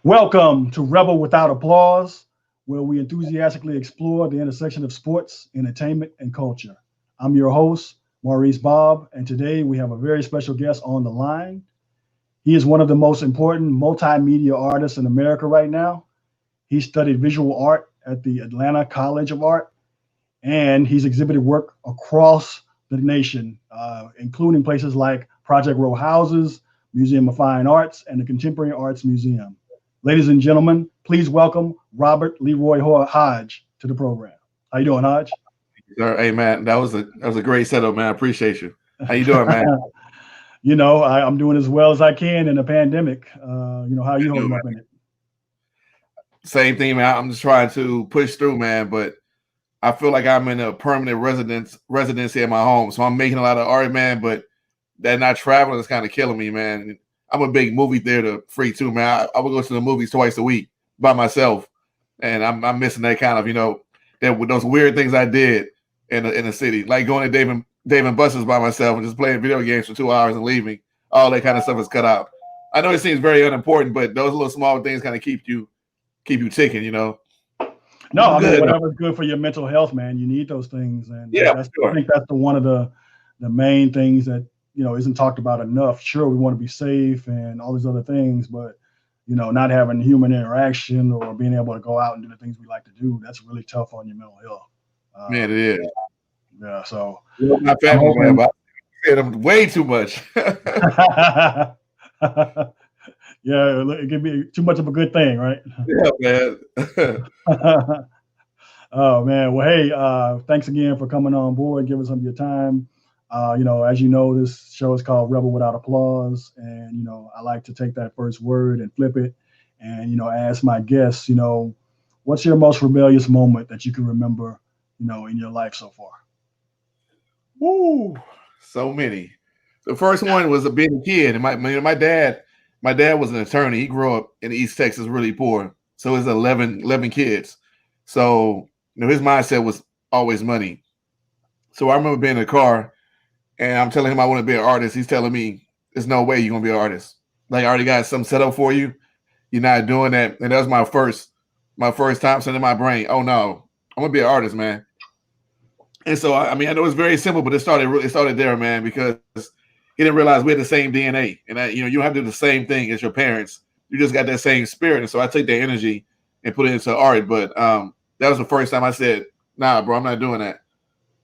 Welcome to Rebel Without Applause, where we enthusiastically explore the intersection of sports, entertainment, and culture. I'm your host, Maurice Bob, and today we have a very special guest on the line. He is one of the most important multimedia artists in America right now. He studied visual art at the Atlanta College of Art, and he's exhibited work across the nation, including places like Project Row Houses, Museum of Fine Arts, and the Contemporary Arts Museum. Ladies and gentlemen, please welcome Robert Leroy Hodge to the program. How you doing, Hodge? Hey man, that was a great setup, man. I appreciate you. How you doing, man? I'm doing as well as I can in the pandemic. How are you holding up in it? Same thing, man. I'm just trying to push through, man. But I feel like I'm in a permanent residency at my home, so I'm making a lot of art, man. But that not traveling is kind of killing me, man. I'm a big movie theater freak too, man. I would go to the movies twice a week by myself, and I'm missing that kind of, those weird things I did in the city, like going to Dave and Buster's by myself and just playing video games for 2 hours and leaving. All that kind of stuff is cut out. I know it seems very unimportant, but those little small things kind of keep you ticking, No, I mean, whatever's good for your mental health, man. You need those things, and I think that's one of the main things that isn't talked about enough. Sure, we want to be safe and all these other things, but not having human interaction or being able to go out and do the things we like to do, that's really tough on your mental health. Man, it is. Yeah, so my family, man, but I said I'm way too much. Yeah, it can be too much of a good thing, right? Yeah, man. Oh man, well, hey, thanks again for coming on board, giving some of your time. As you know, this show is called Rebel Without Applause, and I like to take that first word and flip it, and ask my guests, what's your most rebellious moment that you can remember, in your life so far? Woo, so many. The first one was being a kid, and my dad was an attorney. He grew up in East Texas, really poor, so his 11 kids. So his mindset was always money. So I remember being in a car. And I'm telling him I want to be an artist. He's telling me, there's no way you're going to be an artist. Like, I already got something set up for you. You're not doing that. And that was my first time sending my brain, oh, no, I'm going to be an artist, man. And so, I know it's very simple, but it started there, man, because he didn't realize we had the same DNA. And, you don't have to do the same thing as your parents. You just got that same spirit. And so I take that energy and put it into art. But that was the first time I said, nah, bro, I'm not doing that.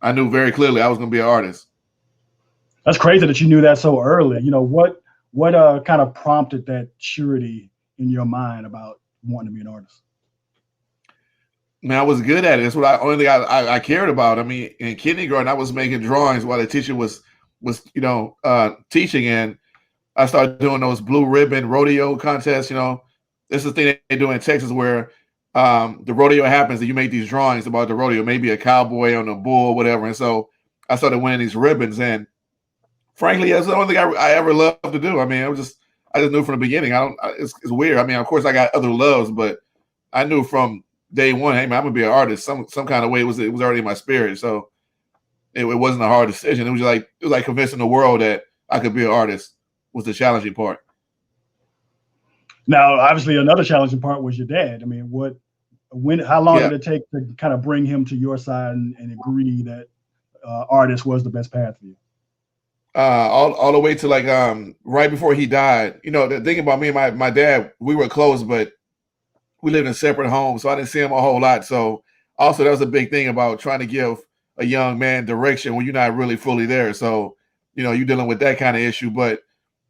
I knew very clearly I was going to be an artist. That's crazy that you knew that so early. What kind of prompted that surety in your mind about wanting to be an artist? Man, I was good at it. That's what only thing I cared about. I mean, in kindergarten, I was making drawings while the teacher was teaching, and I started doing those blue ribbon rodeo contests. This is the thing they do in Texas where the rodeo happens, and you make these drawings about the rodeo, maybe a cowboy on a bull, whatever. And so I started winning these ribbons, and frankly, that's the only thing I ever loved to do. I mean, I just knew from the beginning. It's weird. I mean, of course, I got other loves, but I knew from day one, hey man, I'm gonna be an artist. Some kind of way it was already in my spirit. So it wasn't a hard decision. It was like convincing the world that I could be an artist was the challenging part. Now, obviously, another challenging part was your dad. I mean, how long did it take to kind of bring him to your side and agree that artist was the best path for you? All the way to like right before he died. The thing about me and my dad, we were close, but we lived in separate homes, so I didn't see him a whole lot. So also that was a big thing about trying to give a young man direction when you're not really fully there. So you're dealing with that kind of issue. But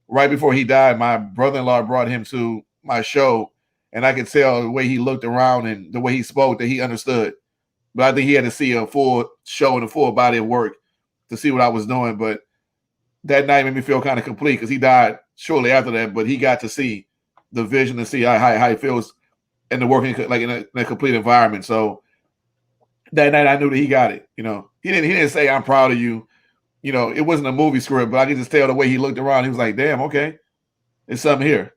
right before he died, my brother-in-law brought him to my show, and I could tell the way he looked around and the way he spoke that he understood. But I think he had to see a full show and a full body of work to see what I was doing. But that night made me feel kind of complete because he died shortly after that, but he got to see the vision and see how he feels in the working, like in a complete environment. So that night I knew that he got it. He didn't say, I'm proud of you. It wasn't a movie script, but I could just tell the way he looked around. He was like, damn, okay, there's something here.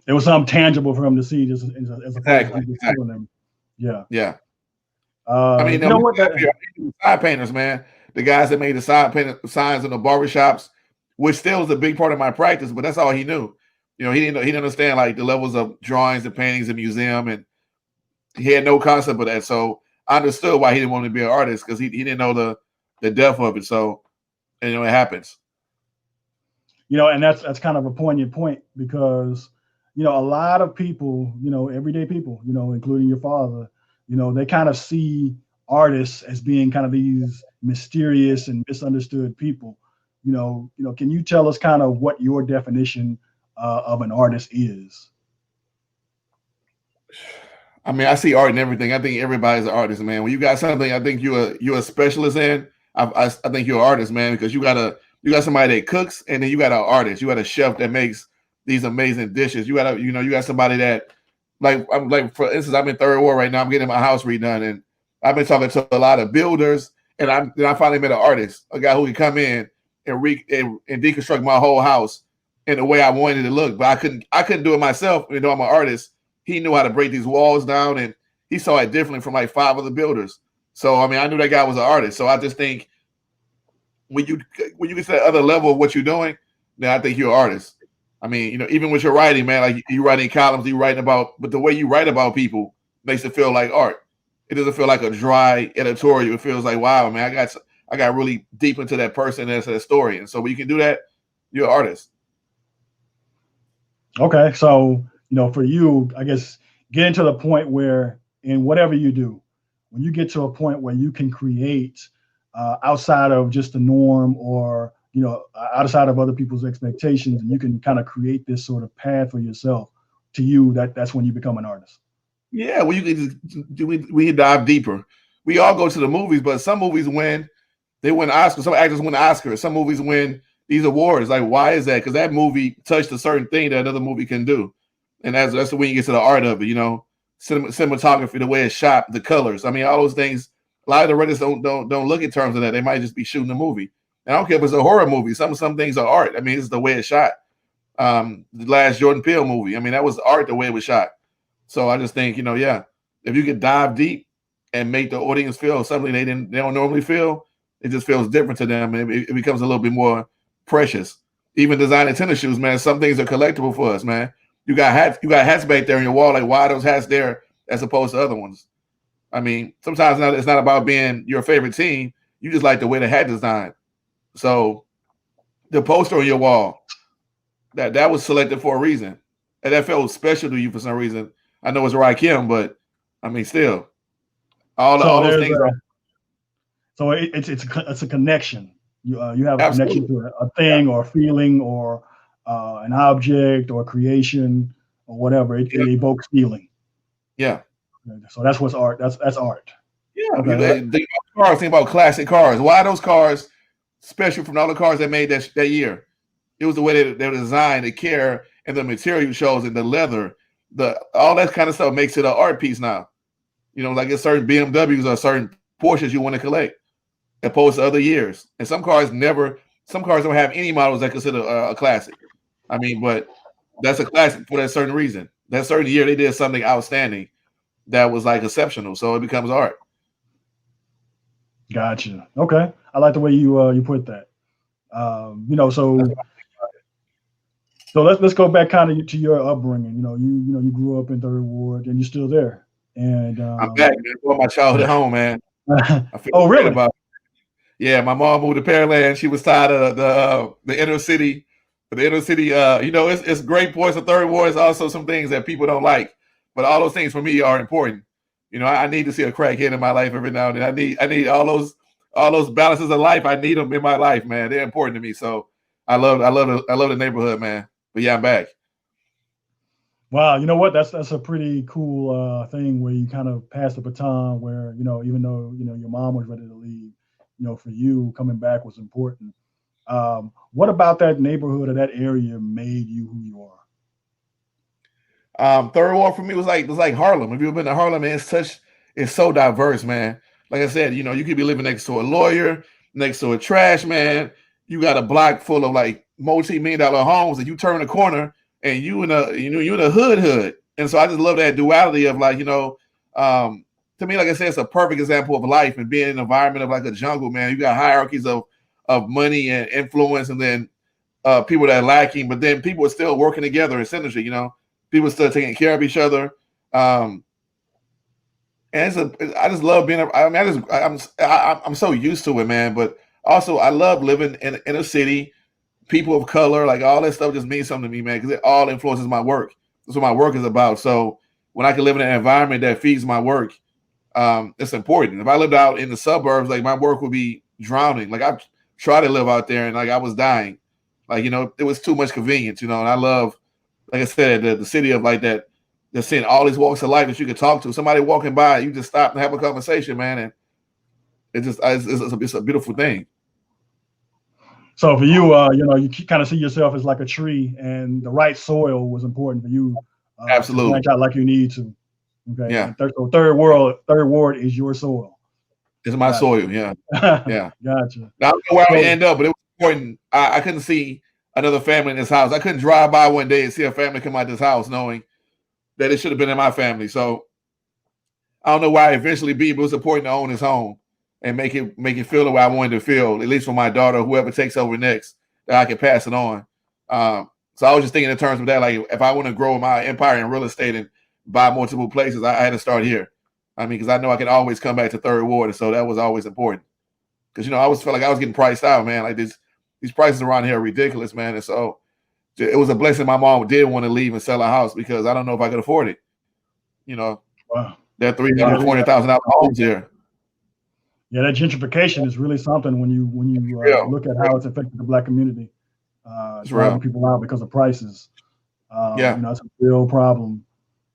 It was something tangible for him to see just as a exactly. Yeah. Yeah. Side painters, man. The guys that made the signs in the barbershops, which still is a big part of my practice, but that's all he knew. he didn't understand like the levels of drawings and paintings in museum, and he had no concept of that. So I understood why he didn't want to be an artist, because he didn't know the depth of it. So, and it happens. And that's kind of a poignant point, because a lot of people, everyday people, including your father, they kind of see artists as being kind of these mysterious and misunderstood people. Can you tell us kind of what your definition of an artist is? I mean, I see art in everything. I think everybody's an artist, man. When you got something, I think you're a specialist in. I think you're an artist, man, because you got somebody that cooks, and then you got an artist. You got a chef that makes these amazing dishes. You got somebody that, like for instance, I'm in Third Ward right now. I'm getting my house redone, and I've been talking to a lot of builders, and I finally met an artist, a guy who could come in and deconstruct my whole house in the way I wanted it to look. But I couldn't do it myself, even though I'm an artist. He knew how to break these walls down, and he saw it differently from like 5 other builders. So I mean, I knew that guy was an artist. So I just think when you get to that other level of what you're doing, then I think you're an artist. I mean, even with your writing, man, like you writing columns, but the way you write about people makes it feel like art. It doesn't feel like a dry editorial. It feels like, wow, man, I got really deep into that person and that story. And so when you can do that, you're an artist. Okay, so for you, I guess getting to the point where in whatever you do, when you get to a point where you can create outside of just the norm, or outside of other people's expectations, and you can kind of create this sort of path for yourself, to you, that's when you become an artist. Yeah, well, we can dive deeper. We all go to the movies, but some movies they win Oscars. Some actors win Oscars. Some movies win these awards. Like, why is that? Because that movie touched a certain thing that another movie can do, and that's the way you get to the art of it. Cinematography, the way it's shot, the colors. I mean, all those things. A lot of the writers don't look in terms of that. They might just be shooting a movie. And I don't care if it's a horror movie. Some things are art. I mean, it's the way it's shot. The last Jordan Peele movie. I mean, that was art the way it was shot. So I just think, if you could dive deep and make the audience feel something they don't normally feel, it just feels different to them, and it becomes a little bit more precious. Even designing tennis shoes, man. Some things are collectible for us, man. You got hats back there on your wall. Like, why are those hats there as opposed to other ones? I mean, sometimes it's not about being your favorite team. You just like the way the hat designed. So the poster on your wall, that was selected for a reason, and that felt special to you for some reason. I know it's Rakim, but I mean, still, all those things. So it's a connection. You have a Absolutely. connection to a thing, or a feeling, or an object, or creation, or whatever. It evokes feeling. Yeah. So that's what's art. That's art. Yeah. Okay. Think about cars. Think about classic cars. Why are those cars special from all the cars they made that year? It was the way they were designed, the care, and the material shows, and the leather. All that kind of stuff makes it an art piece now. Like it's certain BMWs or certain Porsches you want to collect, opposed to other years. And some cars don't have any models that consider a classic. I mean, but that's a classic for that certain reason. That certain year they did something outstanding that was like exceptional, so it becomes art. Gotcha. Okay, I like the way you put that. So let's go back kind of to your upbringing. You grew up in Third Ward, and you're still there. And I'm back, man. For my childhood home, man. I feel really? About it. Yeah, my mom moved to Pearland. She was tired of the inner city. But the inner city, it's great points of Third Ward. It's also some things that people don't like. But all those things for me are important. I need to see a crackhead in my life every now and then. I need all those balances of life. I need them in my life, man. They're important to me. So I love the neighborhood, man. But yeah, I'm back. Wow, you know what? That's a pretty cool thing where you kind of pass the baton. Where even though your mom was ready to leave, for you coming back was important. What about that neighborhood or that area made you who you are? Third Ward for me was like Harlem. If you've been to Harlem, man, it's so diverse, man. Like I said, you could be living next to a lawyer, next to a trash man. You got a block full of like multi-million-dollar homes, and you turn a corner and you in a hood. And so I just love that duality of like, to me, like I said, it's a perfect example of life and being in an environment of like a jungle, man. You got hierarchies of money and influence, and then people that are lacking, but then people are still working together in synergy. You know, people are still taking care of each other. And I just love being. I mean, I'm so used to it, man. But also, I love living in a city. People of color, like all that stuff, just means something to me, man. Because it all influences my work. That's what my work is about. So when I can live in an environment that feeds my work, it's important. If I lived out in the suburbs, like my work would be drowning. Like I tried to live out there, and like I was dying. Like, you know, it was too much convenience, you know. And I love, like I said, the city of like that. Just seeing all these walks of life that you could talk to. Somebody walking by, you just stop and have a conversation, man, and it's a beautiful thing. So for you, you know, you kind of see yourself as like a tree, and the right soil was important for you. Absolutely, to branch out like you need to. Okay. Yeah. So third ward is your soil. It's my soil. Yeah. Yeah. Gotcha. Now, I don't know where I would end up, but it was important. I couldn't see another family in this house. I couldn't drive by one day and see a family come out this house knowing that it should have been in my family. So I don't know why I eventually be, but it was important to own his home and make it feel the way I wanted to feel, at least for my daughter, whoever takes over next, that I can pass it on. So I was just thinking in terms of that, like if I want to grow my empire in real estate and buy multiple places, I had to start here. I mean, because I know I can always come back to third ward, so that was always important. Because, you know, I always felt like I was getting priced out, man. Like these prices around here are ridiculous, man. And so it was a blessing my mom did want to leave and sell a house, because I don't know if I could afford it. You know, wow. They're $340,000 homes here. Yeah, that gentrification is really something when you look at how it's affected the Black community. Driving people out because of prices. You know, it's a real problem.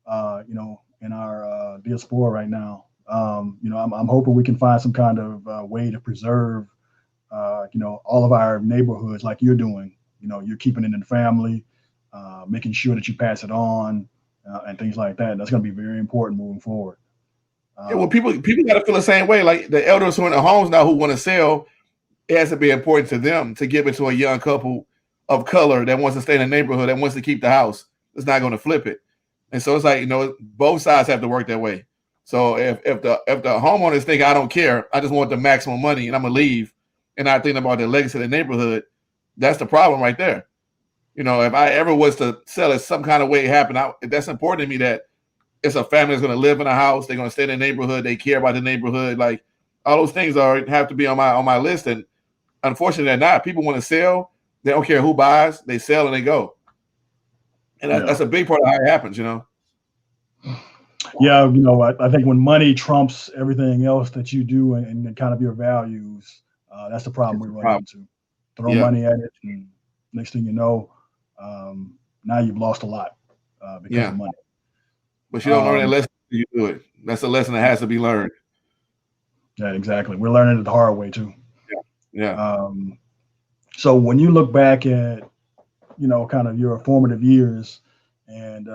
You know, in our diaspora right now. You know, I'm hoping we can find some kind of way to preserve, you know, all of our neighborhoods like you're doing. You know, you're keeping it in the family, making sure that you pass it on, and things like that. That's going to be very important moving forward. Yeah, well, people got to feel the same way. Like the elders who are in the homes now who want to sell, it has to be important to them to give it to a young couple of color that wants to stay in the neighborhood, that wants to keep the house. It's not going to flip it. And so it's like, you know, both sides have to work that way. So if the homeowners think I don't care, I just want the maximum money and I'm gonna leave, and not thinking about the legacy of the neighborhood, that's the problem right there. You know, if I ever was to sell it some kind of way it happened, that's important to me, that it's a family that's going to live in a house, they're going to stay in the neighborhood, they care about the neighborhood. Like all those things have to be on my list. And unfortunately, they're not. People want to sell, they don't care who buys, they sell and they go. And that's a big part of how it happens, you know. Yeah, you know, I think when money trumps everything else that you do and kind of your values, that's the problem we run into. Throw money at it, and next thing you know, now you've lost a lot because of money. But you don't learn that lesson until you do it. That's a lesson that has to be learned. Yeah, exactly. We're learning it the hard way too. Yeah. So when you look back at, you know, kind of your formative years, and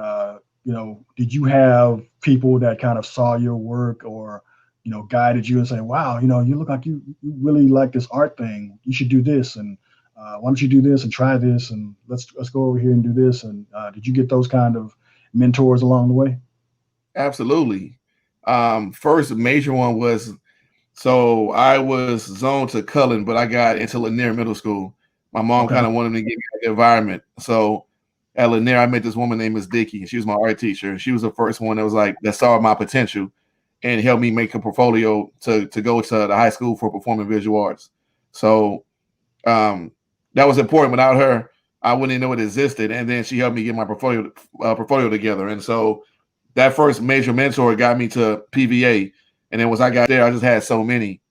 you know, did you have people that kind of saw your work or, you know, guided you and say, wow, you know, you look like you really like this art thing. You should do this. And why don't you do this and try this? And let's go over here and do this. And did you get those kind of mentors along the way? Absolutely. First major one was, so I was zoned to Cullen, but I got into Lanier Middle School. My mom kind of wanted me to get me the environment. So at Lanier, I met this woman named Miss Dickey. She was my art teacher. She was the first one that saw my potential and helped me make a portfolio to go to the high school for performing visual arts. So that was important. Without her, I wouldn't even know it existed. And then she helped me get my portfolio together. And so that first major mentor got me to PVA. And then once I got there, I just had so many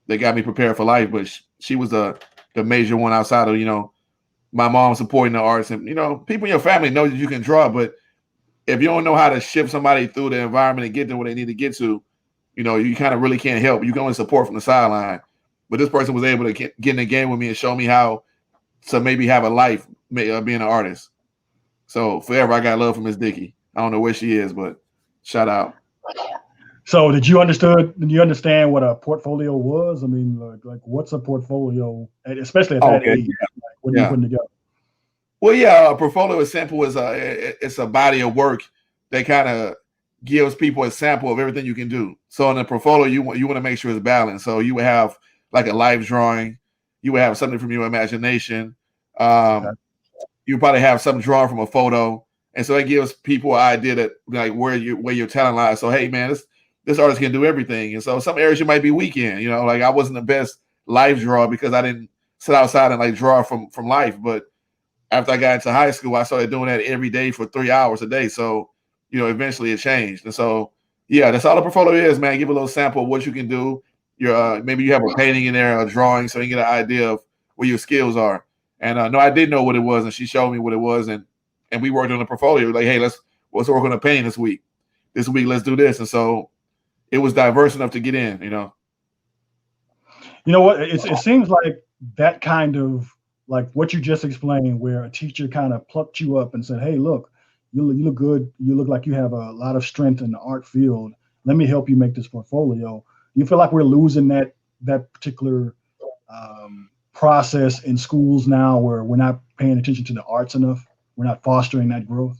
that got me prepared for life. But she was the major one outside of, you know, my mom supporting the arts. And, you know, people in your family know that you can draw, but if you don't know how to shift somebody through the environment and get them where they need to get to, you know, you kind of really can't help. You can only support from the sideline. But this person was able to get in the game with me and show me how to maybe have a life being an artist. So forever, I got love for Miss Dickey. I don't know where she is, but shout out. So did you understand what a portfolio was? I mean, like what's a portfolio, especially at that age? Like, what are you putting together? Well, yeah, a portfolio is simple as it's a body of work that kind of gives people a sample of everything you can do. So in a portfolio, you want to make sure it's balanced. So you would have like a life drawing, you would have something from your imagination, Okay. You probably have some drawn from a photo, and so that gives people an idea that like where your talent lies. So hey, man, this artist can do everything, and so some areas you might be weak in. You know, like I wasn't the best life drawer because I didn't sit outside and like draw from life. But after I got into high school, I started doing that every day for 3 hours a day. So you know, eventually it changed, and so yeah, that's all the portfolio is, man. Give a little sample of what you can do. Your maybe you have a painting in there, a drawing, so you get an idea of where your skills are. And no, I did know what it was, and she showed me what it was, and we worked on the portfolio. Like, hey, let's work on a painting this week. This week, let's do this. And so it was diverse enough to get in. You know. You know what? It seems like that kind of like what you just explained, where a teacher kind of plucked you up and said, "Hey, look, you look good. You look like you have a lot of strength in the art field. Let me help you make this portfolio." You feel like we're losing that particular process in schools now, where we're not paying attention to the arts enough. We're not fostering that growth.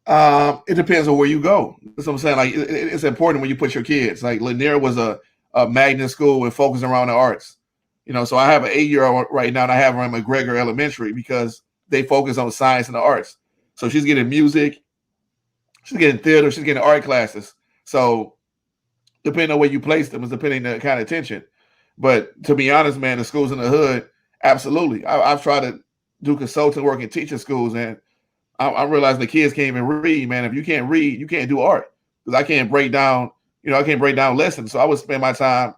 It depends on where you go. That's what I'm saying. Like, it's important when you put your kids. Like, Lanier was a magnet school with focus around the arts. You know, so I have an 8-year-old right now, and I have her in McGregor Elementary because they focus on science and the arts. So she's getting music, she's getting theater, she's getting art classes. So depending on where you place them is depending on the kind of attention. But to be honest, man, the schools in the hood, absolutely. I've tried to do consulting work in teaching schools, and I realized the kids can't even read, man. If you can't read, you can't do art because I can't break down, I can't break down lessons. So I would spend my time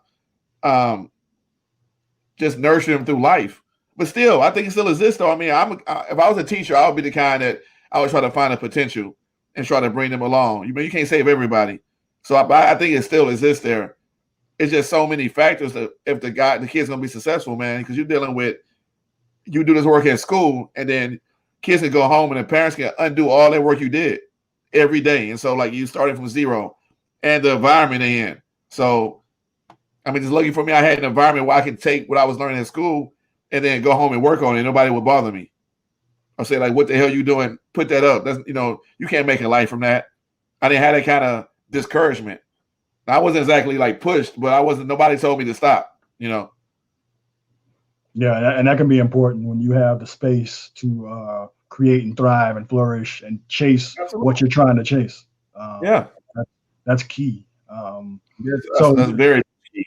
just nurturing them through life. But still, I think it still exists, though. I mean, if I was a teacher, I would be the kind that I would try to find a potential and try to bring them along. You can't save everybody. So I think it still exists there. It's just so many factors that if the kid's gonna be successful, man, because you're dealing with, you do this work at school, and then kids can go home and the parents can undo all that work you did every day. And so like you started from zero and the environment they're in. So I mean, just lucky for me, I had an environment where I could take what I was learning at school and then go home and work on it. Nobody would bother me. I'll say, like, what the hell you doing? Put that up. That's, you can't make a life from that. I didn't have that kind of discouragement. I wasn't exactly like pushed, but nobody told me to stop, Yeah, and that can be important when you have the space to create and thrive and flourish and chase Absolutely. what you're trying to chase. Yeah. That's key. Yes, that's very key.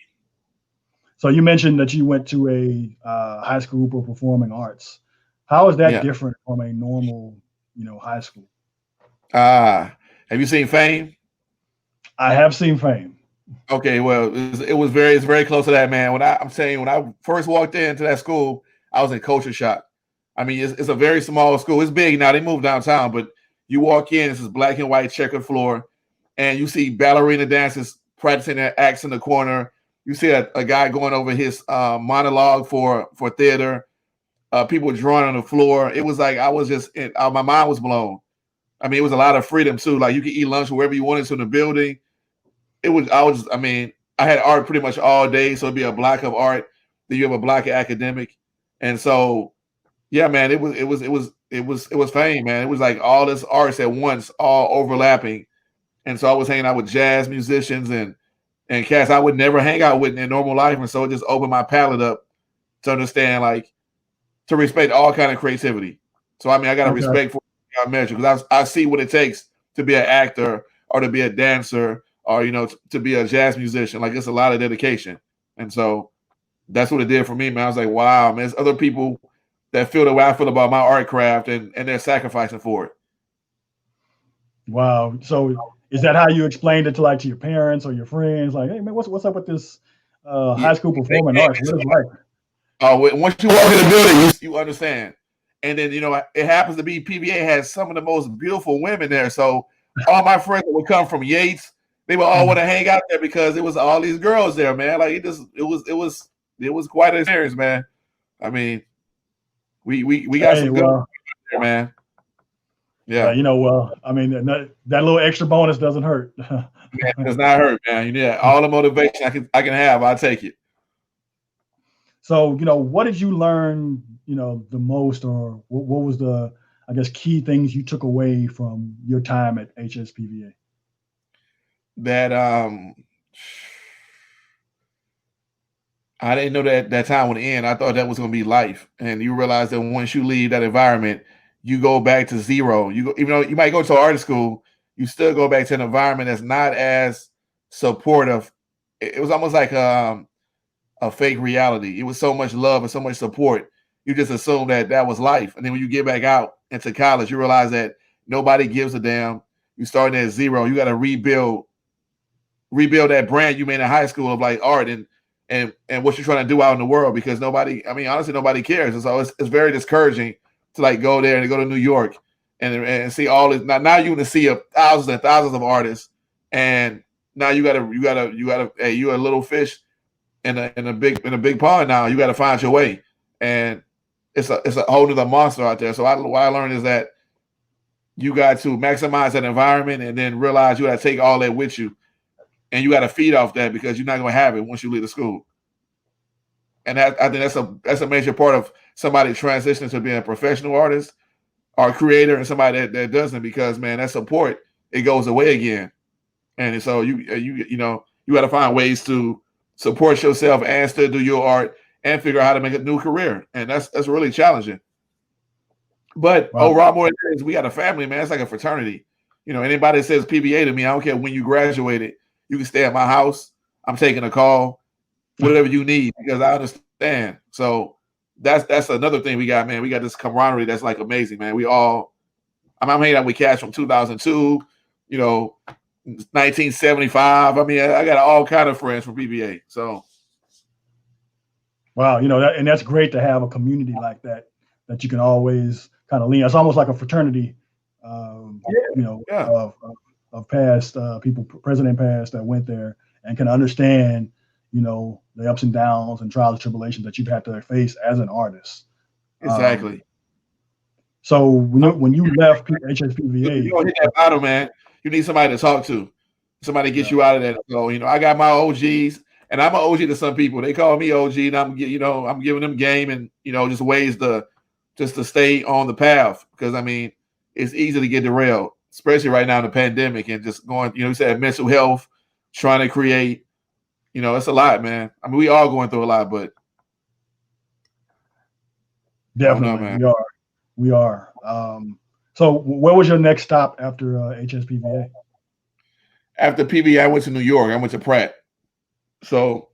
So you mentioned that you went to a high school for performing arts. How is that different from a normal, high school? Have you seen Fame? I have seen Fame. Okay, well, it's very close to that, man. When I first walked into that school, I was in culture shock. I mean, it's a very small school. It's big now. They moved downtown, but you walk in, it's this black and white checkered floor, and you see ballerina dancers practicing their acts in the corner. You see a guy going over his monologue for theater. People drawing on the floor. It was like I was just my mind was blown. I mean, it was a lot of freedom too. Like you could eat lunch wherever you wanted to in the building. I had art pretty much all day. So it'd be a block of art. Then you have a block of academic. And so, yeah, man, it was Fame, man. It was like all this arts at once, all overlapping. And so I was hanging out with jazz musicians and cats I would never hang out with in normal life. And so it just opened my palette up to understand, like, to respect all kind of creativity. So, I mean, I got to respect for our measure because I see what it takes to be an actor or to be a dancer or, to be a jazz musician. Like, it's a lot of dedication. And so that's what it did for me, man. I was like, wow, man, there's other people that feel the way I feel about my art craft and they're sacrificing for it. Wow. So is that how you explained it to your parents or your friends? Like, hey, man, what's up with this high school performing arts? What is it like? Once you walk in the building, you understand. And then, it happens to be PBA has some of the most beautiful women there. So all my friends that would come from Yates, they would all want to hang out there because it was all these girls there, man. Like it was quite an experience, man. I mean, we got some good there, man. Yeah. I mean, that little extra bonus doesn't hurt. It does not hurt, man. Yeah, all the motivation I can have, I'll take it. So, what did you learn, the most, or what was the, I guess, key things you took away from your time at HSPVA? That I didn't know that time would end. I thought that was going to be life. And you realize that once you leave that environment, you go back to zero. You go, even though you might go to art school, you still go back to an environment that's not as supportive. It was almost like a fake reality. It was so much love and so much support. You just assume that was life. And then when you get back out into college, you realize that nobody gives a damn. You starting at zero. You got to rebuild that brand you made in high school of like art and what you're trying to do out in the world, because nobody, I mean, honestly, nobody cares. And so it's very discouraging to like go there and go to New York and see all this. Now you're going to see thousands and thousands of artists, and now you gotta, hey, you're a little fish in a big pond. Now you got to find your way, and it's a whole nother monster out there. So what I learned is that you got to maximize that environment, and then realize you got to take all that with you, and you got to feed off that, because you're not going to have it once you leave the school. And I think that's a major part of somebody transitioning to being a professional artist or creator, and somebody that doesn't, because man, that support, it goes away again. And so you got to find ways to support yourself and still do your art and figure out how to make a new career, and that's really challenging. But Wow. overall, more than that is we got a family, man. It's like a fraternity. Anybody that says PBA to me, I don't care when you graduated, you can stay at my house. I'm taking a call, whatever you need, because I understand. So that's another thing we got, man. We got this camaraderie that's like amazing, man. I'm hanging out with cats from 2002, 1975. I mean, I got all kind of friends from PBA. So, wow, and that's great to have a community like that you can always kind of lean. It's almost like a fraternity, yeah. of past people, present and past, that went there and can understand, the ups and downs and trials and tribulations that you've had to face as an artist. Exactly. So when you left HSPVA, you don't hit that bottom, man. You need somebody to talk to, somebody to get you out of that. So I got my OGs, and I'm an OG to some people. They call me OG, and I'm giving them game and just ways to stay on the path, because I mean it's easy to get derailed, especially right now in the pandemic, and just going. You said mental health, trying to create. It's a lot, man. I mean, we all going through a lot, but definitely we are. So where was your next stop after HSPVA? After PBA, I went to New York. I went to Pratt. So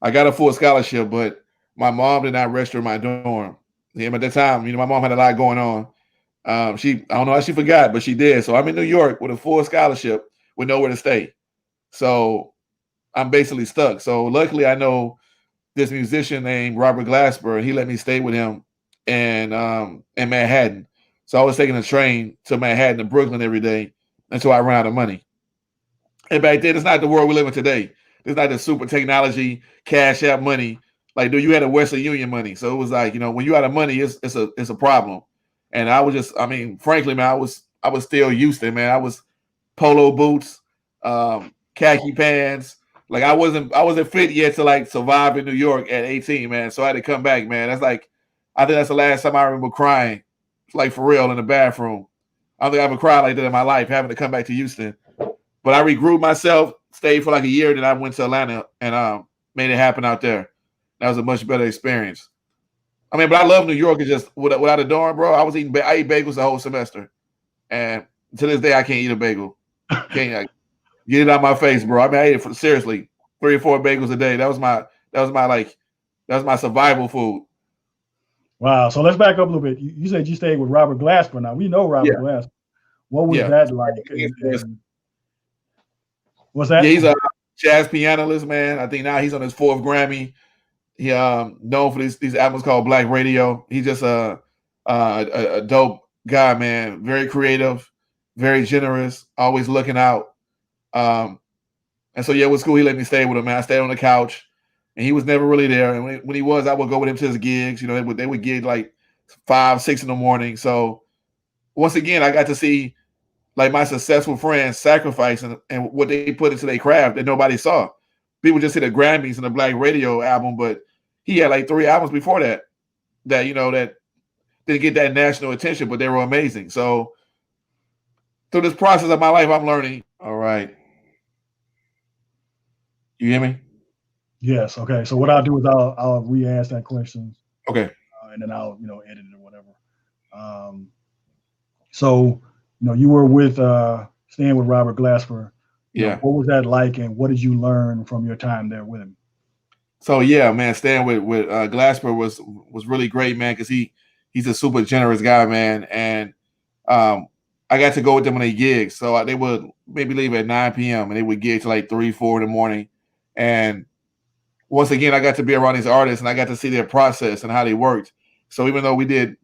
I got a full scholarship, but my mom did not register my dorm. At that time, my mom had a lot going on. I don't know how she forgot, but she did. So I'm in New York with a full scholarship with nowhere to stay. So I'm basically stuck. So luckily, I know this musician named Robert Glasper, and he let me stay with him in Manhattan. So I was taking a train to Manhattan and Brooklyn every day until I ran out of money. And back then, it's not the world we live in today. It's not the super technology, cash out money. Like, dude, you had a Western Union money. So it was like, when you out of money, it's a problem. And I was just, I mean, frankly, man, I was still Houston, man. I was polo boots, khaki pants. Like I wasn't fit yet to like survive in New York at 18, man. So I had to come back, man. That's like, I think that's the last time I remember crying, like for real, in the bathroom. I don't think I ever cried like that in my life, having to come back to Houston. But I regrouped myself, stayed for like a year, then I went to Atlanta and made it happen out there. That was a much better experience. I mean, but I love New York. It's just without a dorm, bro. I ate bagels the whole semester, and to this day, I can't eat a bagel. Can't get it out my face, bro. I mean, I ate it seriously 3 or 4 bagels a day. That was my survival food. Wow. So let's back up a little bit. You said you stayed with Robert Glasper. Now we know Robert Glasper. What was that like? What's that? Yeah, he's a jazz pianist, man. I think now he's on his 4th Grammy. He known for these albums called Black Radio. He's just a dope guy, man. Very creative, very generous, always looking out. And so yeah, it was cool. He let me stay with him, man. I stayed on the couch, and he was never really there. And when he was, I would go with him to his gigs. They would gig like 5, 6 in the morning. So once again, I got to see like my successful friends sacrifice and what they put into their craft that nobody saw. People just hit the Grammys and the Black Radio album, but he had like 3 albums before that that didn't get that national attention, but they were amazing. So through this process of my life, I'm learning. All right. You hear me? Yes. Okay. So what I'll do is I'll re-ask that question, Okay. and then I'll edit it or whatever. Um, so you were with staying with Robert Glasper. Yeah. What was that like, and what did you learn from your time there with him? So yeah, man, staying with Glasper was really great, man, because he's a super generous guy, man, and I got to go with them on a gig. So they would maybe leave at 9 p.m. and they would gig to like 3, 4 in the morning. And once again, I got to be around these artists and I got to see their process and how they worked. So even though we did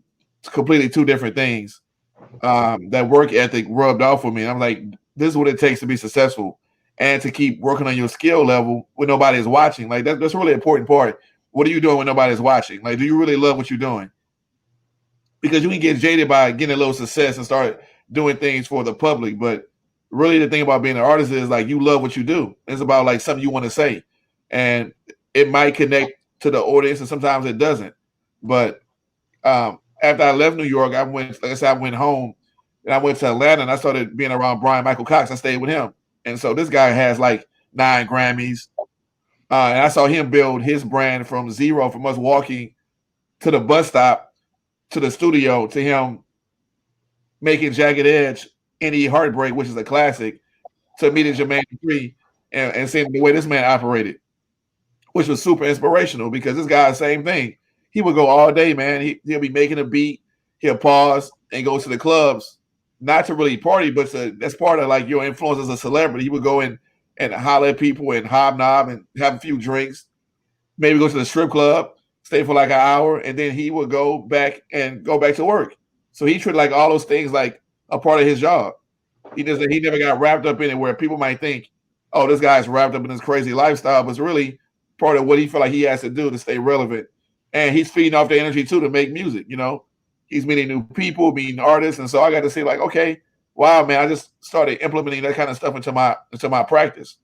completely two different things, that work ethic rubbed off with me. And I'm like, this is what it takes to be successful and to keep working on your skill level when nobody's watching. Like that's a really important part. What are you doing when nobody's watching? Like, do you really love what you're doing? Because you can get jaded by getting a little success and start doing things for the public. But really the thing about being an artist is like you love what you do. It's about like something you want to say. And it might connect to the audience and sometimes it doesn't. But after I left New York, I went, like I said, I went home and I went to Atlanta and I started being around Brian Michael Cox. I stayed with him. And so this guy has like 9 Grammys. And I saw him build his brand from zero, from us walking to the bus stop to the studio to him making Jagged Edge, Any Heartbreak, which is a classic, to meeting Jermaine Dupri and seeing the way this man operated, which was super inspirational because this guy, same thing. He would go all day, man. He'll be making a beat, he'll pause and go to the clubs, not to really party, but that's part of like your influence as a celebrity. He would go in and holler at people and hobnob and have a few drinks, maybe go to the strip club, stay for like an hour, and then he would go back to work. So he treated like all those things like a part of his job. He never got wrapped up in it where people might think, oh, this guy's wrapped up in this crazy lifestyle, but it's really part of what he felt like he has to do to stay relevant. And he's feeding off the energy too to make music, He's meeting new people, meeting artists. And so I got to see like, okay, wow, man, I just started implementing that kind of stuff into my practice.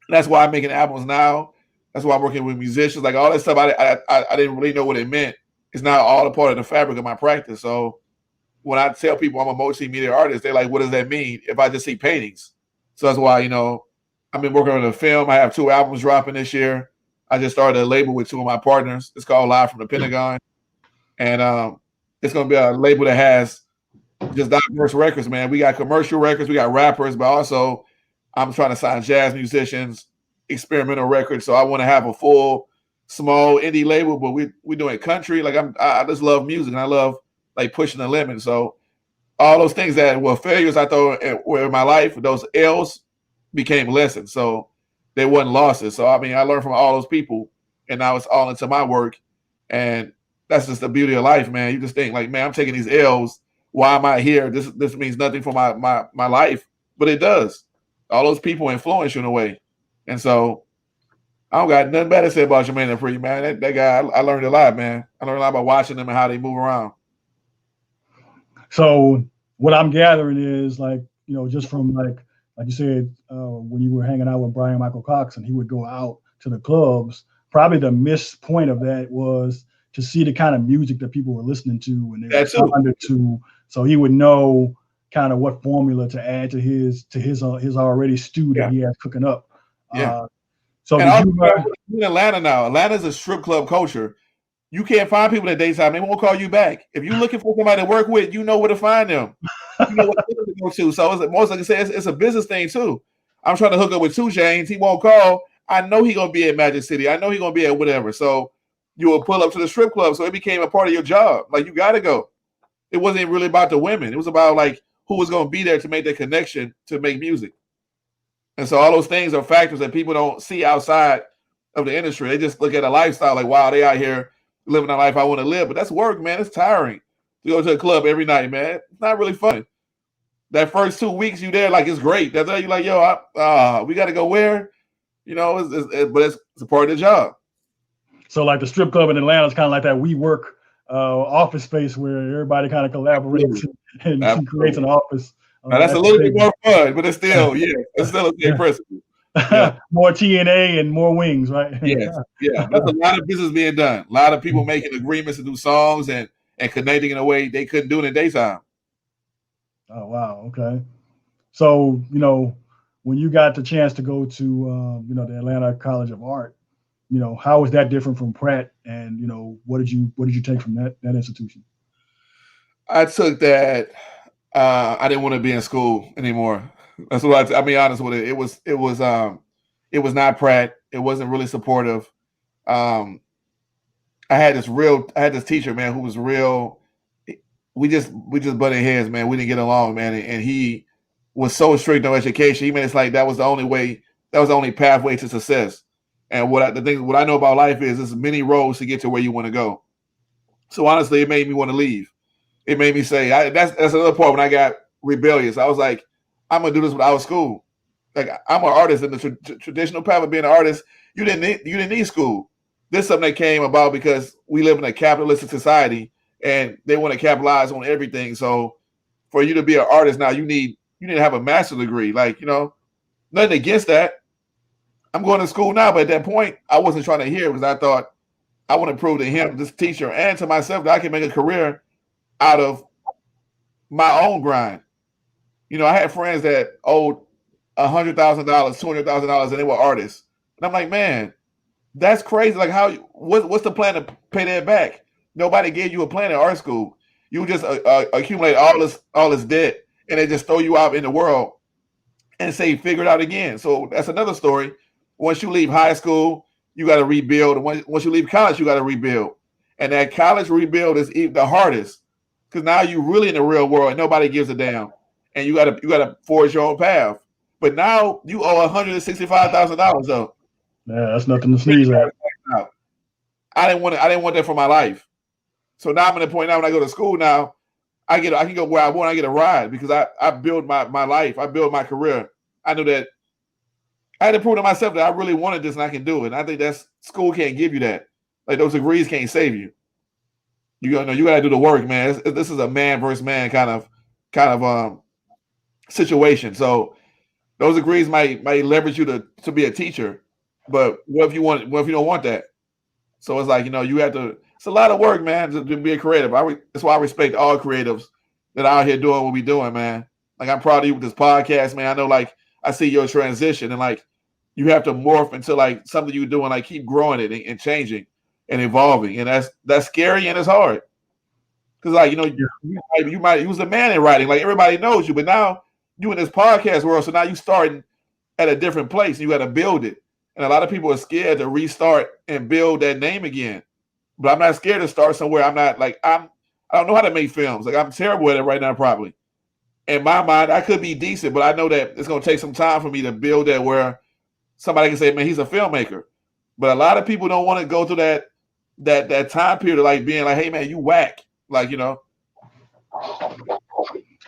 And that's why I'm making albums now. That's why I'm working with musicians. Like all that stuff, I didn't really know what it meant. It's now all a part of the fabric of my practice. So when I tell people I'm a multimedia artist, they're like, what does that mean if I just see paintings? So that's why, I've been working on a film. I have 2 albums dropping this year. I just started a label with 2 of my partners. It's called Live from the Pentagon. And it's going to be a label that has just diverse records, man. We got commercial records, we got rappers, but also I'm trying to sign jazz musicians, experimental records. So I want to have a full, small indie label, but we're doing country. Like I just love music and I love like pushing the limit. So all those things that were failures I thought were in my life, those L's became lessons. So they wasn't losses. So I mean, I learned from all those people, and now it's all into my work. And that's just the beauty of life, man. You just think like, man, I'm taking these L's. Why am I here? This means nothing for my life, but it does. All those people influence you in a way. And so I don't got nothing bad to say about Jermaine Dupri, man. That guy, I learned a lot, man. I learned a lot about watching them and how they move around. So what I'm gathering is like, just from like you said, when you were hanging out with Brian Michael Cox and he would go out to the clubs, probably the missed point of that was to see the kind of music that people were listening to and they were responding to, so he would know kind of what formula to add to his already stew that he has cooking up. Yeah. So in Atlanta now, Atlanta's a strip club culture. You can't find people in the daytime. They won't call you back. If you're looking for somebody to work with, you know where to find them. You know what to go to. So most like I say, it's a business thing too. I'm trying to hook up with 2 Chainz. He won't call. I know he's gonna be at Magic City. I know he's gonna be at whatever. So you will pull up to the strip club. So it became a part of your job. Like you gotta go. It wasn't really about the women. It was about like who was gonna be there to make that connection to make music. And so all those things are factors that people don't see outside of the industry. They just look at a lifestyle like, wow, they out here living a life I want to live. But that's work, man. It's tiring to go to a club every night, man. It's not really fun. That first 2 weeks you there, like it's great. That's how you like, yo, we got to go where, but it's a part of the job. So like the strip club in Atlanta is kind of like that WeWork office space where everybody kind of collaborates and creates an office. Now that's a little bit more fun, but it's still, it's still a same principle. Yeah. More TNA and more wings, right? Yeah. There's a lot of business being done. A lot of people making agreements to do songs and connecting in a way they couldn't do in the daytime. Oh wow, okay. So when you got the chance to go to the Atlanta College of Art, how is that different from Pratt? And what did you take from that institution? I took that. I didn't want to be in school anymore. That's what I'll be honest with it. It was not Pratt. It wasn't really supportive. Um, I had this teacher, man, who was real. We just butted heads, man. We didn't get along, man, and he was so strict on education. He made it like that was the only way. That was the only pathway to success. And what I know about life is there's many roads to get to where you want to go. So honestly, it made me want to leave. It made me say, that's another part when I got rebellious. I was like, I'm gonna do this without school. Like I'm an artist in the traditional path of being an artist. You didn't need school. This is something that came about because we live in a capitalistic society and they want to capitalize on everything. So for you to be an artist now, you need to have a master's degree. Like, nothing against that. I'm going to school now, but at that point, I wasn't trying to hear because I thought I want to prove to him, this teacher, and to myself that I can make a career out of my own grind. I had friends that owed $100,000, $200,000, and they were artists. And I'm like, man, that's crazy. Like, what's the plan to pay that back? Nobody gave you a plan in art school. You just accumulate all this debt, and they just throw you out in the world and say, figure it out again. So that's another story. Once you leave high school, you got to rebuild. And once you leave college, you got to rebuild. And that college rebuild is the hardest because now you're really in the real world and nobody gives a damn. And you got to forge your own path. But now you owe $165,000 though. Yeah, that's nothing to sneeze at. I didn't want that for my life. So now I'm at a point now when I go to school now, I can go where I want. I get a ride because I build my life. I build my career. I knew that I had to prove to myself that I really wanted this and I can do it. And I think school can't give you that. Like those degrees can't save you. You got to do the work, man. This is a man versus man kind of situation. So those degrees might leverage you to be a teacher, but what if you don't want that? So it's like, you have to. It's a lot of work, man, to be a creative. That's why I respect all creatives that are out here doing what we're doing, man. Like I'm proud of you with this podcast, man. I know, like I see your transition, and like you have to morph into like something you're doing, like keep growing it and changing and evolving, and that's scary and it's hard because like you might use the man in writing, like everybody knows you, but now you in this podcast world, so now you starting at a different place. And you got to build it, and a lot of people are scared to restart and build that name again. But I'm not scared to start somewhere. I don't know how to make films. Like I'm terrible at it right now, probably. In my mind, I could be decent, but I know that it's gonna take some time for me to build that where somebody can say, man, he's a filmmaker. But a lot of people don't want to go through that time period of like being like, hey man, you whack. Like, Yeah,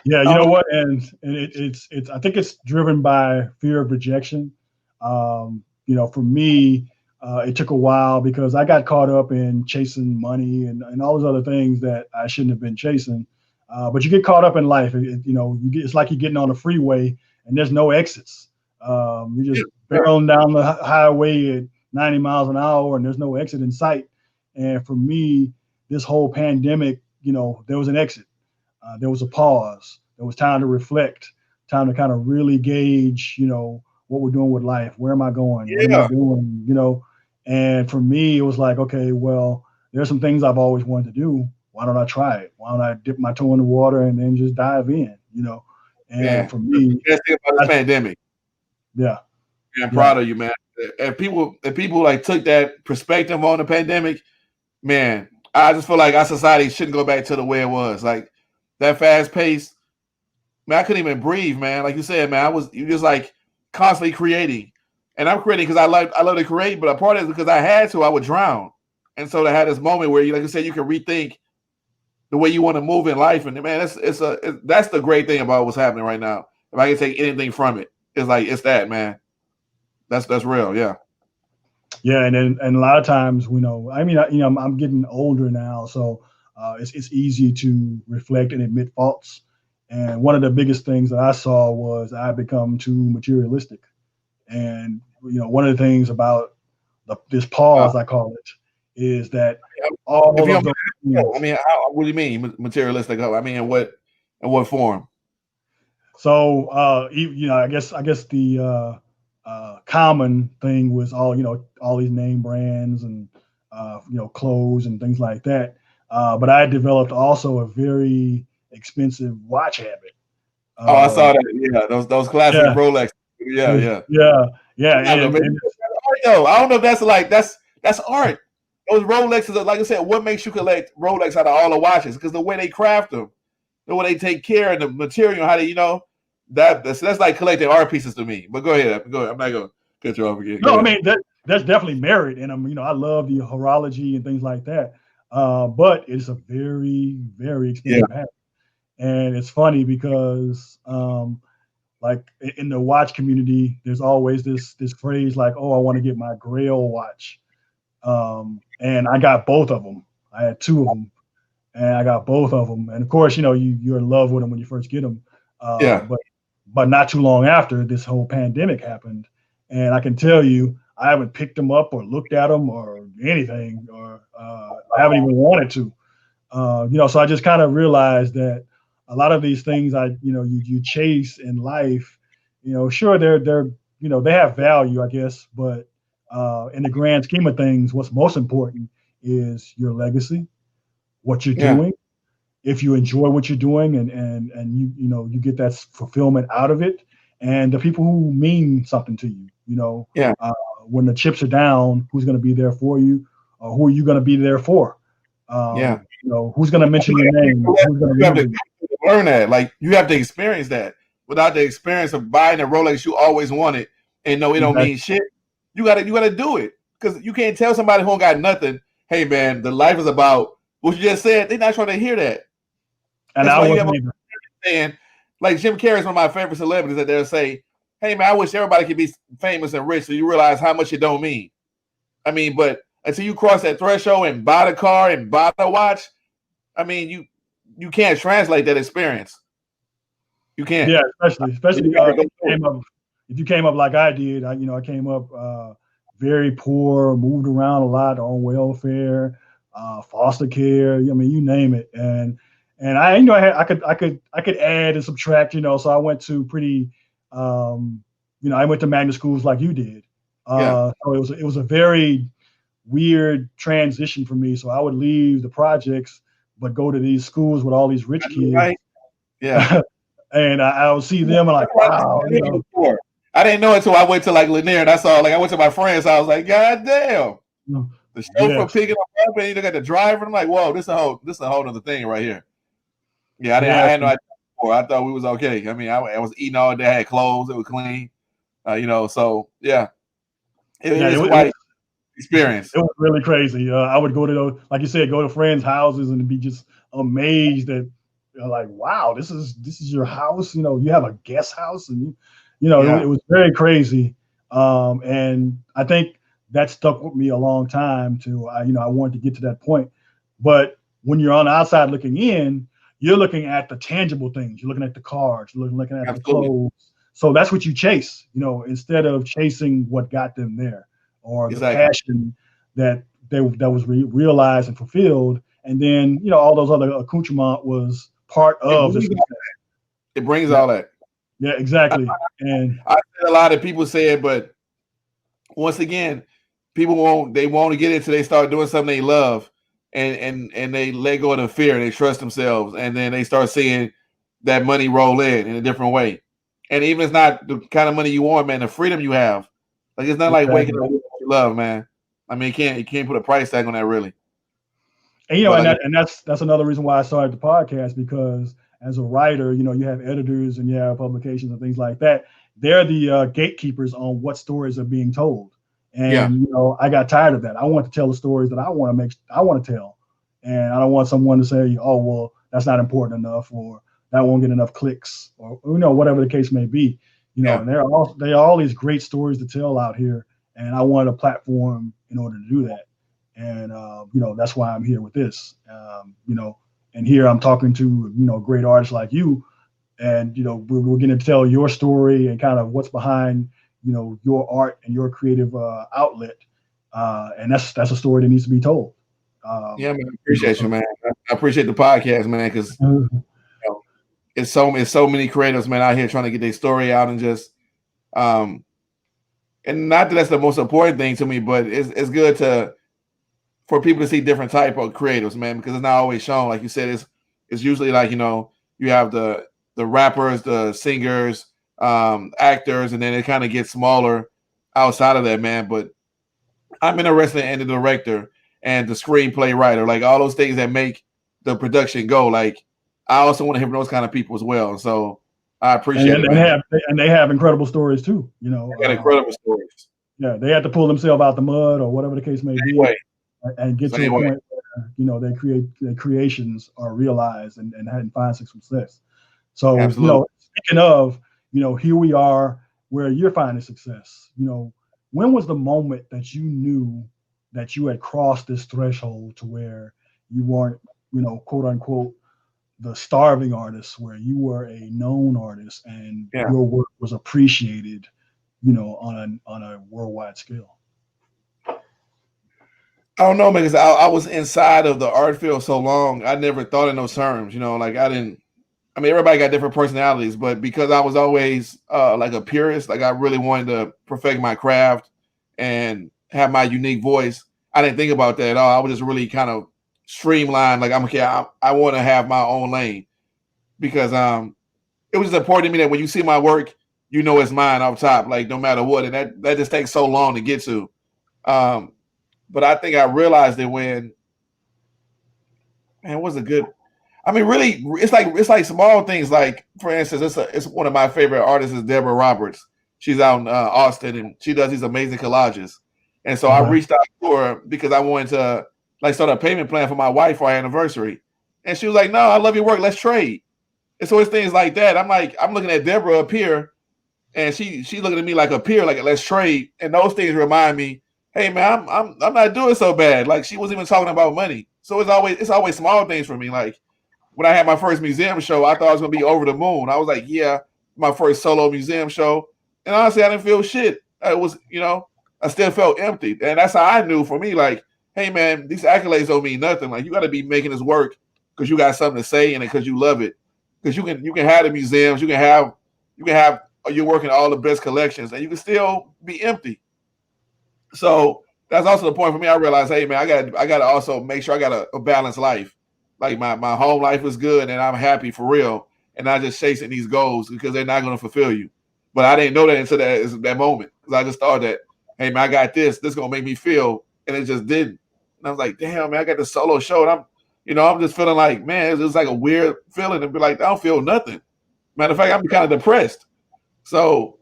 you know what? And it's I think it's driven by fear of rejection. For me, it took a while because I got caught up in chasing money and all those other things that I shouldn't have been chasing. But you get caught up in life. It's like you're getting on a freeway and there's no exits. You're just barreling down the highway at 90 miles an hour and there's no exit in sight. And for me, this whole pandemic, there was an exit. There was a pause. There was time to reflect, time to kind of really gauge, what we're doing with life. Where am I going? Yeah. What am I doing? And for me, it was like, okay, well, there's some things I've always wanted to do. Why don't I try it? Why don't I dip my toe in the water and then just dive in, And for me, let's think about this pandemic. Yeah. I'm proud of you, man. If people like took that perspective on the pandemic, man, I just feel like our society shouldn't go back to the way it was. Like that fast pace, man, I couldn't even breathe, man. Like you said, man, you just like constantly creating. And I'm creating because I love to create, but a part of it is because I had to, I would drown. And so I had this moment where like you said, you can rethink the way you want to move in life. And man, that's the great thing about what's happening right now. If I can take anything from it, it's that, man. That's real, yeah. Yeah, and a lot of times, I'm getting older now, so it's easy to reflect and admit faults. And one of the biggest things that I saw was I become too materialistic. And one of the things about this pause, I call it, is that all of those things. What do you mean materialistic? I mean, in what form? So I guess the common thing was all these name brands and clothes and things like that. But I developed also a very expensive watch habit. Oh, I saw that. Yeah, those classic Yeah, Rolex. Yeah. yeah. I don't know, And I don't know if that's art. Those Rolexes are, like I said, what makes you collect Rolex out of all the watches? Because the way they craft them, the way they take care of the material, how they, that's like collecting art pieces to me. But go ahead. I'm not gonna cut you off again. no, I mean that's definitely merit, and I love the horology and things like that. But it's a very, very expensive habit, and it's funny because like in the watch community, there's always this phrase like, "Oh, I want to get my Grail watch," and I got both of them. I had two of them, and I got both of them. And of course, you're in love with them when you first get them. But not too long after, this whole pandemic happened, and I can tell you, I haven't picked them up or looked at them or anything, or I haven't even wanted to. So I just kind of realized that a lot of these things you chase in life, sure they're they have value, I guess, but in the grand scheme of things, what's most important is your legacy, what you're doing. If you enjoy what you're doing and you get that fulfillment out of it, and the people who mean something to you, when the chips are down, who's going to be there for you, or who are you going to be there for? Who's going to mention your name? Who's going to have to learn that. Like, you have to experience that. Without the experience of buying a Rolex you always wanted, and no, it don't mean shit. You gotta do it, because you can't tell somebody who don't got nothing, hey man, the life is about what you just said. They're not trying to hear that. And that's I wasn't either. Saying, like Jim Carrey is one of my favorite celebrities, that they'll say, hey man, I wish everybody could be famous and rich, so you realize how much it don't mean. I mean, but until you cross that threshold and buy the car and buy the watch, I mean, you can't translate that experience. You can't. Yeah, especially if you came up like I did. I came up very poor, moved around a lot on welfare, foster care. I mean, you name it. And I could add and subtract. So I went to pretty, I went to magnet schools like you did. So it was a very weird transition for me. So I would leave the projects, but go to these schools with all these rich kids. Right. Yeah. And I would see them and like, wow. I didn't know it until I went to like Lanier, and I went to my friends. So I was like, God damn. The chauffeur picking up, and you look at the driver. I'm like, whoa, this is a whole other thing right here. Yeah, I had no idea before. I thought we was okay. I mean, I was eating all day. I had clothes. It was clean. So yeah. It was quite experience. It was really crazy. I would go to like you said, go to friends' houses and be just amazed that like, wow, this is your house. You have a guest house, and it was very crazy. And I think that stuck with me a long time too. I wanted to get to that point. But when you're on the outside looking in, you're looking at the tangible things. You're looking at the cars. You're looking at the clothes. So that's what you chase, instead of chasing what got them there, or the passion that was realized and fulfilled. And then, all those other accoutrement was part of the success. It brings all that. Yeah, exactly. And I a lot of people say it, but once again, people won't get it until they start doing something they love, and they let go of the fear. They trust themselves, and then they start seeing that money roll in a different way. And even if it's not the kind of money you want, man, the freedom you have, like it's not like waking up with what you love, man. I mean, you can't put a price tag on that, really. And that's another reason why I started the podcast, because as a writer, you have editors and you have publications and things like that. They're the gatekeepers on what stories are being told. And I got tired of that. I want to tell the stories that I want to tell, and I don't want someone to say, "Oh, well, that's not important enough," or "that won't get enough clicks," or whatever the case may be. And there are all these great stories to tell out here, and I wanted a platform in order to do that. And that's why I'm here with this. And here I'm talking to great artists like you, and we're going to tell your story and kind of what's behind your art and your creative outlet, and that's a story that needs to be told. Yeah, man, I appreciate you, man. I appreciate the podcast, man, because it's so many creatives, man, out here trying to get their story out and just and not that that's the most important thing to me, but it's good for people to see different type of creatives, man, because it's not always shown. Like you said, it's usually like, you have the rappers, the singers, actors, and then it kind of gets smaller outside of that, man. But I'm interested in the director and the screenplay writer, like all those things that make the production go. Like I also want to hear from those kind of people as well. So I appreciate it, man. And they have incredible stories too. They got incredible stories. Yeah, they had to pull themselves out the mud or whatever the case may be, and get to a point where their creations are realized and find success. So speaking of, here we are where you're finding success. When was the moment that you knew that you had crossed this threshold to where you weren't, quote unquote, the starving artist, where you were a known artist and your work was appreciated, on a worldwide scale? I don't know, man, because I was inside of the art field so long, I never thought in those terms, like everybody got different personalities, but because I was always like a purist, like I really wanted to perfect my craft and have my unique voice, I didn't think about that at all. I was just really kind of streamlined, like I want to have my own lane, because it was important to me that when you see my work, it's mine off top, like no matter what, and that just takes so long to get to. But I think I realized it when, man, really, it's like small things. Like, for instance, it's one of my favorite artists is Deborah Roberts. She's out in Austin, and she does these amazing collages. And so I reached out to her because I wanted to start a payment plan for my wife for our anniversary. And she was like, "No, I love your work. Let's trade." And so it's things like that. I'm looking at Deborah up here, and she looking at me like a peer, like let's trade. And those things remind me, hey man, I'm not doing so bad. Like she wasn't even talking about money. So it's always small things for me. Like when I had my first museum show, I thought I was gonna be over the moon. I was like, yeah, my first solo museum show. And honestly, I didn't feel shit. It was, I still felt empty. And that's how I knew for me, like, hey man, these accolades don't mean nothing. Like you gotta be making this work because you got something to say and because you love it. Because you can have the museums, you can have you're working all the best collections and you can still be empty. So that's also the point for me. I realized, hey man, I gotta also make sure I got a balanced life. Like my home life is good and I'm happy for real, and not just chasing these goals because they're not going to fulfill you. But I didn't know that until that moment, because I just thought that, hey man, I got this gonna make me feel, and it just didn't. And I was like, damn man, I got this solo show, and I'm just feeling like, man, it's just like a weird feeling and be like, I don't feel nothing. Matter of fact, I'm kind of depressed. So,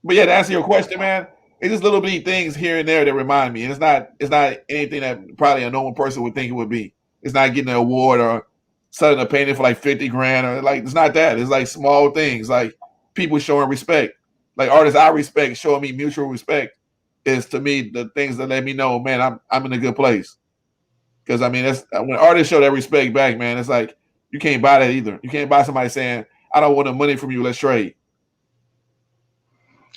but yeah, to answer your question, man. It's just little bitty things here and there that remind me. And it's not anything that probably a normal person would think it would be. It's not getting an award or selling a painting for like 50 grand or like, it's not that. It's like small things, like people showing respect. Like artists I respect showing me mutual respect is to me the things that let me know, man, I'm in a good place. Because that's when artists show that respect back, man, it's like you can't buy that either. You can't buy somebody saying, I don't want the money from you, let's trade.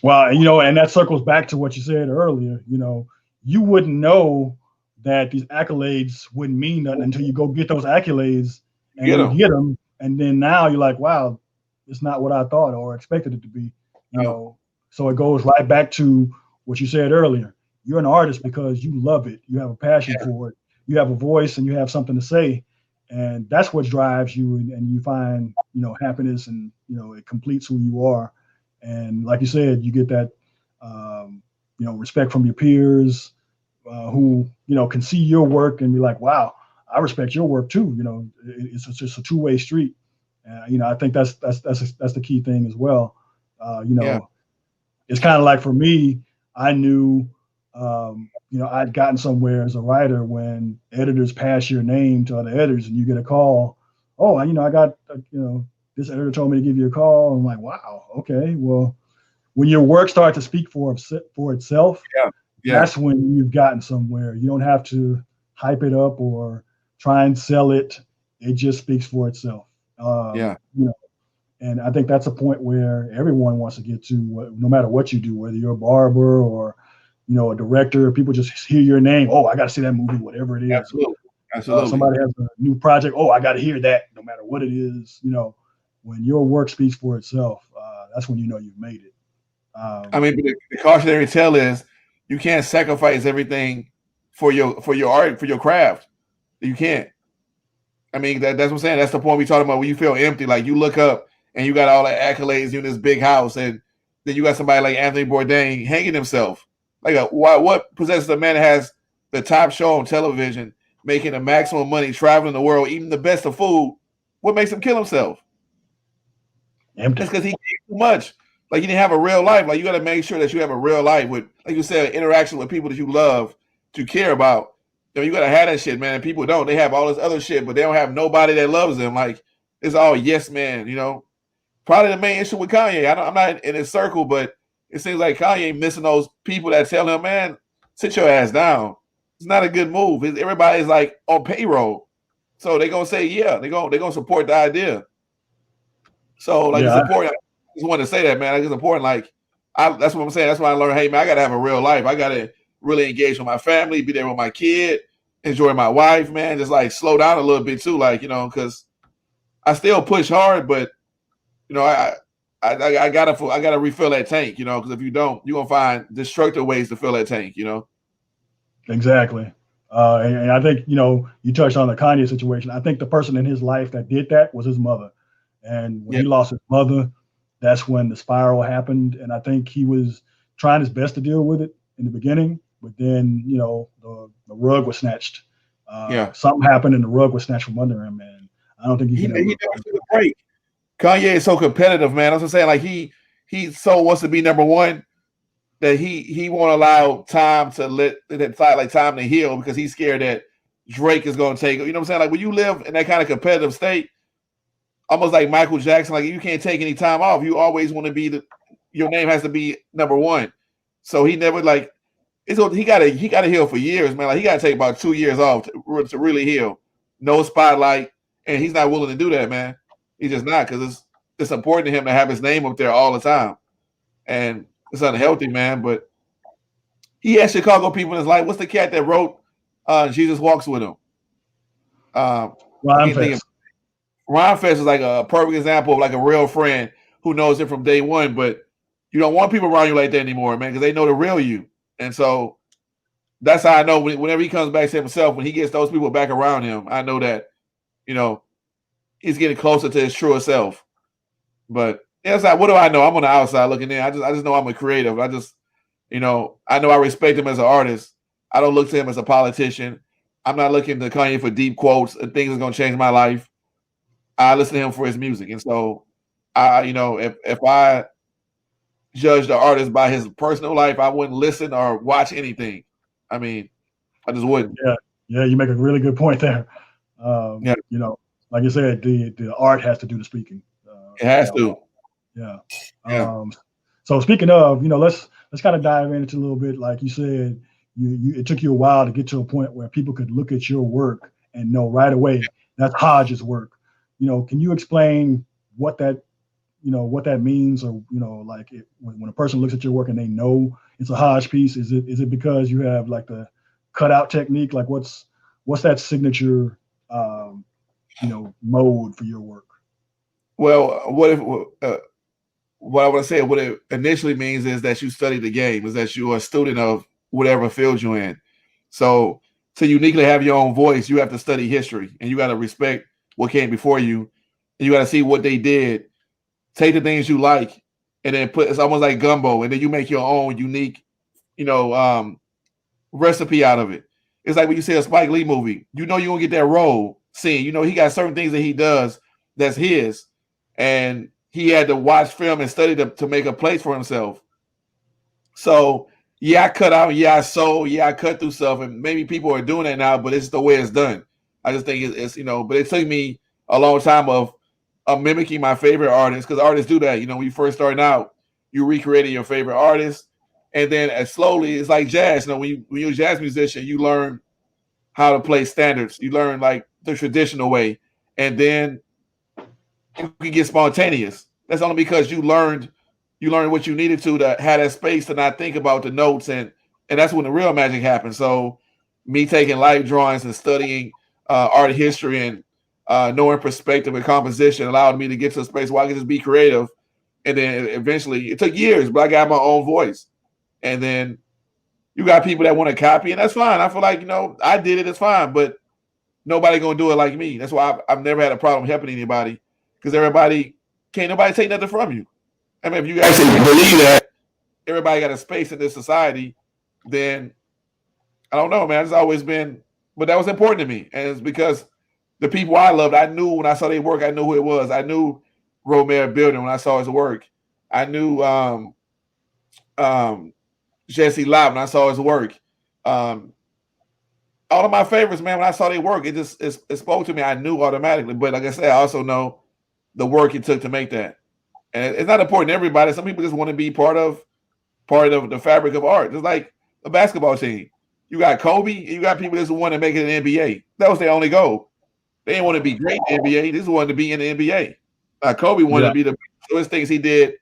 Well, and that circles back to what you said earlier. You wouldn't know that these accolades wouldn't mean nothing until you go get those accolades and you get them. And then now you're like, wow, it's not what I thought or expected it to be. So it goes right back to what you said earlier. You're an artist because you love it. You have a passion for it. You have a voice and you have something to say. And that's what drives you. And you find, happiness and, it completes who you are. And like you said, you get that, respect from your peers who, can see your work and be like, wow, I respect your work too. It's just a two-way street. I think that's the key thing as well. It's kind of like for me, I knew, I'd gotten somewhere as a writer when editors pass your name to other editors and you get a call. Oh, I got, this editor told me to give you a call. I'm like, wow, okay. Well, when your work starts to speak for itself, that's when you've gotten somewhere. You don't have to hype it up or try and sell it. It just speaks for itself. And I think that's a point where everyone wants to get to, no matter what you do, whether you're a barber or, a director. People just hear your name. Oh, I got to see that movie, whatever it is. Absolutely. Somebody has a new project. Oh, I got to hear that, no matter what it is. When your work speaks for itself, that's when you've made it. I mean, the cautionary tale is you can't sacrifice everything for your art, for your craft. You can't. I mean, that's what I'm saying. That's the point we talking about when you feel empty. Like you look up and you got all the accolades, you in this big house, and then you got somebody like Anthony Bourdain hanging himself. Like, what possesses a man that has the top show on television, making the maximum money, traveling the world, eating the best of food? What makes him kill himself? Empty. It's because he gave too much. Like, you didn't have a real life. Like, you got to make sure that you have a real life with, like you said, interaction with people that you love, to care about. You got to have that shit, man. And people don't. They have all this other shit, but they don't have nobody that loves them. Like, it's all yes, man. Probably the main issue with Kanye. I'm not in his circle, but it seems like Kanye missing those people that tell him, man, sit your ass down. It's not a good move. Everybody's like on payroll, so they're gonna say, yeah, they're gonna support the idea. So, like, it's important. I just want to say that, man. Like, it's important. Like, that's what I'm saying. That's why I learned, hey, man, I gotta have a real life. I gotta really engage with my family, be there with my kid, enjoy my wife, man. Just like slow down a little bit too, like, because I still push hard, but I gotta refill that tank, because if you don't, you're gonna find destructive ways to fill that tank, Exactly. And I think, you touched on the Kanye situation. I think the person in his life that did that was his mother. And when he lost his mother, that's when the spiral happened. And I think he was trying his best to deal with it in the beginning, but then, the rug was snatched. Something happened and the rug was snatched from under him. And I don't think he never took a break. Kanye is so competitive, man. I was saying, like, he so wants to be number one that he won't allow time to time to heal, because he's scared that Drake is going to take it. You know what I'm saying? Like, when you live in that kind of competitive state, almost like Michael Jackson, like, you can't take any time off. You always want to be your name has to be number one. So he never he got to heal for years, man. Like, he got to take about 2 years off to really heal. No spotlight, and he's not willing to do that, man. He's just not, because it's important to him to have his name up there all the time, and it's unhealthy, man. But he has Chicago people in his life. What's the cat that wrote Jesus Walks with Him? Ron Fest. Ron Fest is like a perfect example of like a real friend who knows him from day one. But you don't want people around you like that anymore, man, because they know the real you. And so that's how I know whenever he comes back to himself, when he gets those people back around him, I know that, he's getting closer to his truer self. But inside, what do I know? I'm on the outside looking in. I just know I'm a creative. I just, I know I respect him as an artist. I don't look to him as a politician. I'm not looking to Kanye for deep quotes and things that's going to change my life. I listen to him for his music. And so, if I judge the artist by his personal life, I wouldn't listen or watch anything. I mean, I just wouldn't. Yeah, you make a really good point there. Like you said, the art has to do the speaking. It has to. Yeah. So speaking of, let's kind of dive into a little bit. Like you said, it took you a while to get to a point where people could look at your work and know right away that's Hodge's work. Can you explain what that means, or when a person looks at your work and they know it's a Hodge piece? Is it because you have like the cutout technique? Like, what's that signature mode for your work? Well, what I want to say, what it initially means is that you study the game, is that you're a student of whatever field you're in. So to uniquely have your own voice, you have to study history, and you got to respect what came before you, and you got to see what they did, take the things you like, and then it's almost like gumbo, and then you make your own unique, recipe out of it. It's like when you see a Spike Lee movie, you're gonna get that role scene. He got certain things that he does that's his, and he had to watch film and study to make a place for himself. So I cut out, I sew, I cut through stuff, and maybe people are doing that now, but it's the way it's done. I just think it's but it took me a long time of mimicking my favorite artists, because artists do that. When you first starting out, you recreating your favorite artist, and then as slowly, it's like jazz. When you're a jazz musician, you learn how to play standards. You learn like the traditional way, and then you can get spontaneous. That's only because you learned what you needed to have that space to not think about the notes, and that's when the real magic happens. So me taking life drawings and studying art history and knowing perspective and composition allowed me to get to a space where I can just be creative And then eventually, it took years, but I got my own voice. And then you got people that want to copy, and that's fine. I feel like, I did it, it's fine, but nobody gonna do it like me. That's why I've never had a problem helping anybody, because can't nobody take nothing from you. I mean, if you actually believe that everybody got a space in this society, then I don't know, man. It's always been, but that was important to me, and it's because the people I loved, I knew when I saw their work, I knew who it was. I knew Romare Building when I saw his work. I knew Jesse Lott when I saw his work. All of my favorites, man, when I saw their work, it spoke to me. I knew automatically. But like I said, I also know the work it took to make that. And it's not important to everybody. Some people just want to be part of the fabric of art. Just like a basketball team. You got Kobe, and you got people that just want to make it in the NBA. That was their only goal. They didn't want to be great in the NBA. They just wanted to be in the NBA. Kobe wanted to be the best. So his things he did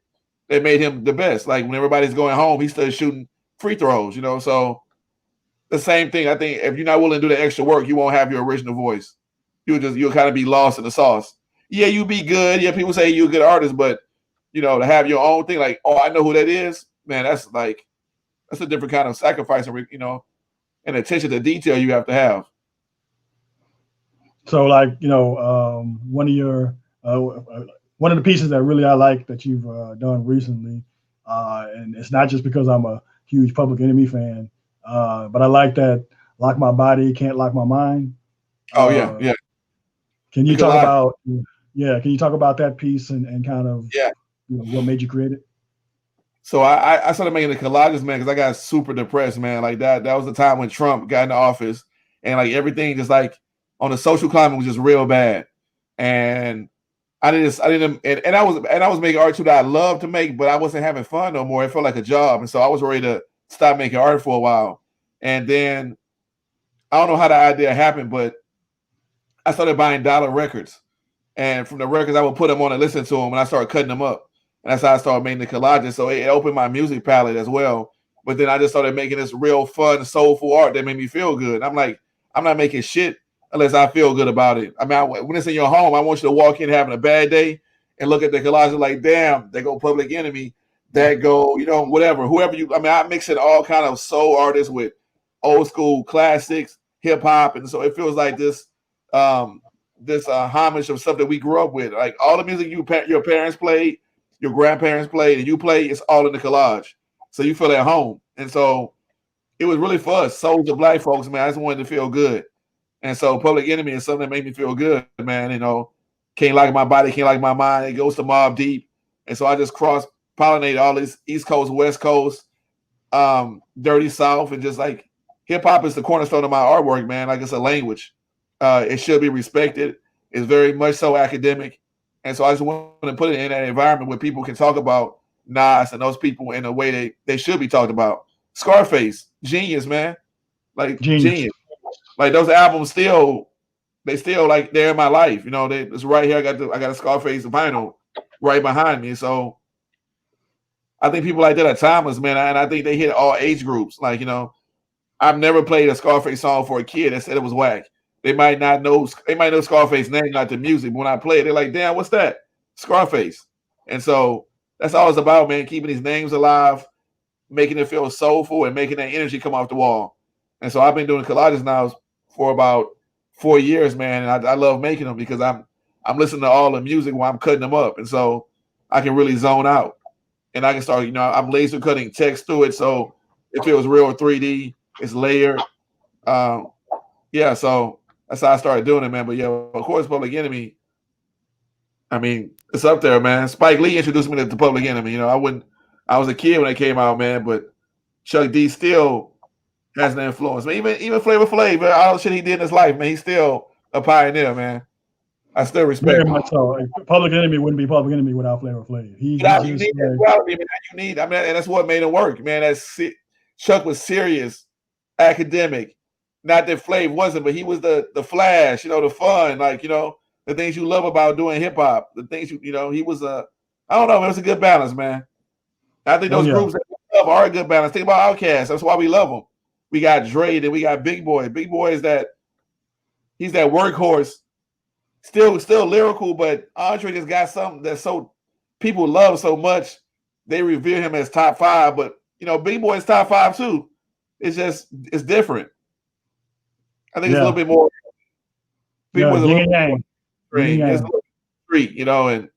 that made him the best. Like when everybody's going home, he started shooting free throws, So the same thing. I think if you're not willing to do the extra work, you won't have your original voice. You'll kind of be lost in the sauce. Yeah, you be good. Yeah, people say you're a good artist, but to have your own thing, like, oh, I know who that is, man, that's a different kind of sacrifice, and attention to detail you have to have. So, like, one of the pieces that really I like that you've done recently, and it's not just because I'm a huge Public Enemy fan, but I like that "Lock My Body, Can't Lock My Mind." Oh yeah. Can you talk about that piece and kind of what made you create it? So I started making the collages, man, because I got super depressed, man. Like that was the time when Trump got in the office, and like everything just like on the social climate was just real bad. And I was making art too that I loved to make, but I wasn't having fun no more. It felt like a job, and so I was ready to stop making art for a while. And then I don't know how the idea happened, but I started buying dollar records, and from the records I would put them on and listen to them, and I started cutting them up. And that's how I started making the collages. So it opened my music palette as well. But then I just started making this real fun, soulful art that made me feel good. I'm like, I'm not making shit unless I feel good about it. I mean, when it's in your home, I want you to walk in having a bad day and look at the collage like, damn, they go Public Enemy, that go, whatever, whoever I mix in all kind of soul artists with old school classics, hip hop. And so it feels like this homage of stuff that we grew up with. Like all the music your parents played, your grandparents played, and you play, it's all in the collage. So you feel at home. And so it was really for us, souls of Black folks, man. I just wanted to feel good. And so Public Enemy is something that made me feel good, man. Can't Like My Body, Can't Like My Mind. It goes to Mobb Deep. And so I just cross-pollinate all this East Coast, West Coast, Dirty South, and just like hip-hop is the cornerstone of my artwork, man. Like it's a language. It should be respected. It's very much so academic. And so I just want to put it in an environment where people can talk about Nas and those people in a way they should be talked about. Scarface, genius, man. Like genius. Like those albums still like they're in my life. It's right here. I got a Scarface vinyl right behind me. So I think people like that are timeless, man. And I think they hit all age groups. Like, I've never played a Scarface song for a kid that said it was whack. They might know Scarface's name, not the music. But when I play it, they're like, damn, what's that? Scarface. And so that's all it's about, man, keeping these names alive, making it feel soulful, and making that energy come off the wall. And so I've been doing collages now for about 4 years, man, and I love making them because I'm listening to all the music while I'm cutting them up. And so I can really zone out. And I can start, I'm laser cutting text through it, so it feels real 3D. It's layered. So that's how I started doing it, man. But yeah, of course, Public Enemy, I mean, it's up there, man. Spike Lee introduced me to Public Enemy. I was a kid when it came out, man, but Chuck D still has an influence. Man, even Flavor Flav, all the shit he did in his life, man, he's still a pioneer, man. I still respect very much so. Public Enemy wouldn't be Public Enemy without Flavor Flav. And that's what made him work, man. Chuck was serious, academic. Not that Flav wasn't, but he was the flash, the fun, like, the things you love about doing hip hop, the things he was I don't know, man, it was a good balance, man. I think those groups that we love are a good balance. Think about Outkast. That's why we love them. We got Dre, and we got Big Boy. Big Boy is he's that workhorse, still lyrical, but Andre just got something that's so people love so much, they revere him as top 5. But Big Boy is top 5 too. It's different. I think it's a little bit more. Big Boy's a little bit more strange. It's a little street, and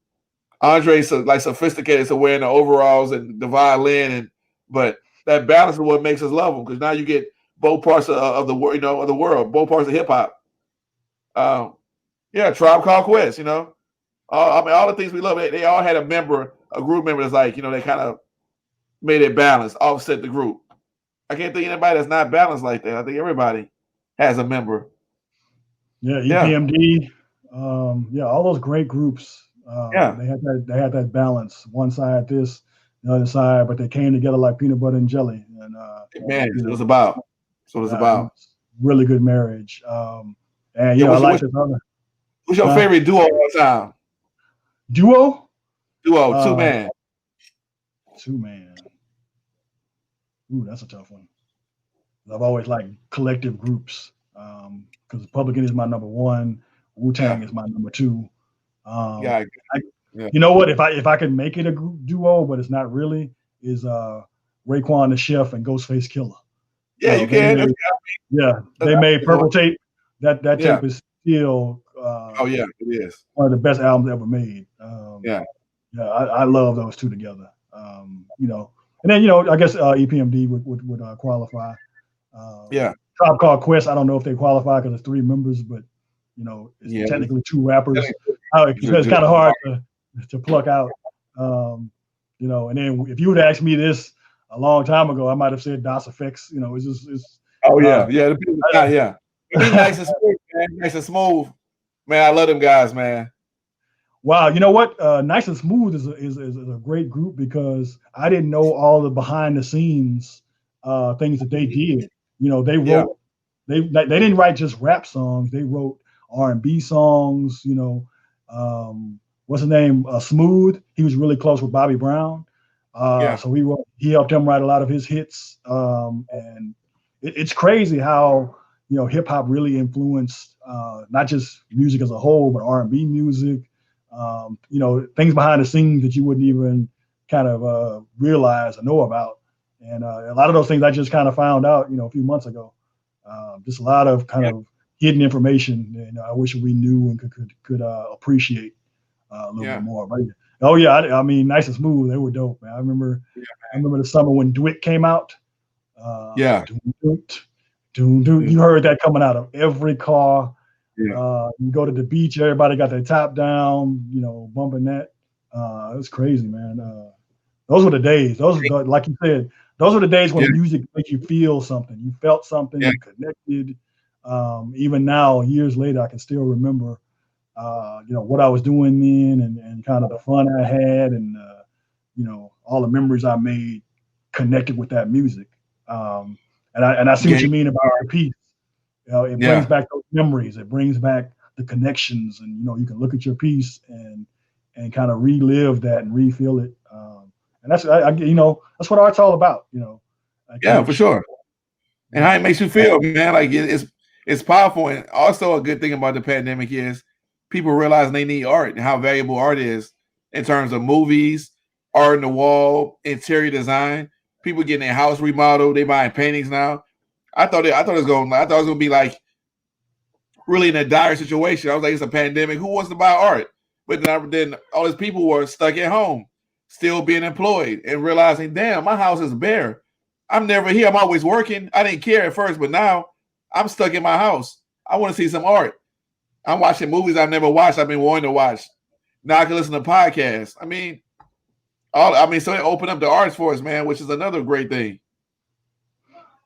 Andre's like sophisticated, so wearing the overalls and the violin, but that balance is what makes us love him, because now you get both parts of the world, of the world, both parts of hip hop. Tribe Called Quest, all the things we love, they all had a group member that's like, they kind of made it balanced, offset the group. I can't think of anybody that's not balanced like that. I think everybody has a member. Yeah, EPMD, all those great groups. They had that balance. One side this, the other side, but they came together like peanut butter and jelly. And it was about. That's what it's about. Really good marriage. I like this other. Who's your favorite duo all time? Duo, 2-man. 2-man. Ooh, that's a tough one. I've always liked collective groups, because Publican is my number 1, Wu-Tang is my number 2. You know what? If I could make it a duo, but it's not really, is Raekwon the Chef and Ghostface Killer. Yeah, you can. They made Purple Tape. That tape is still. It is one of the best albums ever made. I love those two together. And then I guess EPMD would qualify. Tribe Called Quest. I don't know if they qualify because it's 3 members, but it's technically 2 rappers. It's kind of hard to pluck out. And then if you would ask me this a long time ago, I might have said DOS Effects. It's just. Nice and smooth, man. Nice and smooth, man. I love them guys, man. Wow, you know what? Nice and Smooth is a great group, because I didn't know all the behind the scenes things that they did. They wrote. They didn't write just rap songs. They wrote R&B songs. What's his name? Smooth. He was really close with Bobby Brown. So he helped him write a lot of his hits. And it's crazy how hip hop really influenced not just music as a whole, but R&B music. Things behind the scenes that you wouldn't even kind of realize or know about. And a lot of those things I just kind of found out, a few months ago. Just a lot of kind of hidden information, and I wish we knew and could appreciate a little bit more. But I mean, Nice and Smooth, they were dope, man. I remember the summer when DeWitt came out. You heard that coming out of every car. You go to the beach, everybody got their top down, bumping that. It was crazy, man. Those were the days. Like you said, those were the days when music made you feel something. You felt something, you connected. Even now, years later, I can still remember, what I was doing then, and kind of the fun I had, and all the memories I made connected with that music. And I see what you mean about the piece. It brings back those memories. It brings back the connections, and you can look at your piece and kind of relive that and re-feel it. And that's that's what art's all about. For sure. And how it makes you feel, man. Like it's powerful. And also a good thing about the pandemic is people realizing they need art and how valuable art is in terms of movies, art on the wall, interior design. People getting their house remodeled. They buying paintings now. I thought it was gonna be like really in a dire situation. I was like, it's a pandemic. Who wants to buy art? But then all these people were stuck at home, still being employed, and realizing, damn, my house is bare. I'm never here. I'm always working. I didn't care at first, but now I'm stuck in my house. I want to see some art. I'm watching movies I've never watched. I've been wanting to watch. Now I can listen to podcasts. So it opened up the arts for us, man, which is another great thing.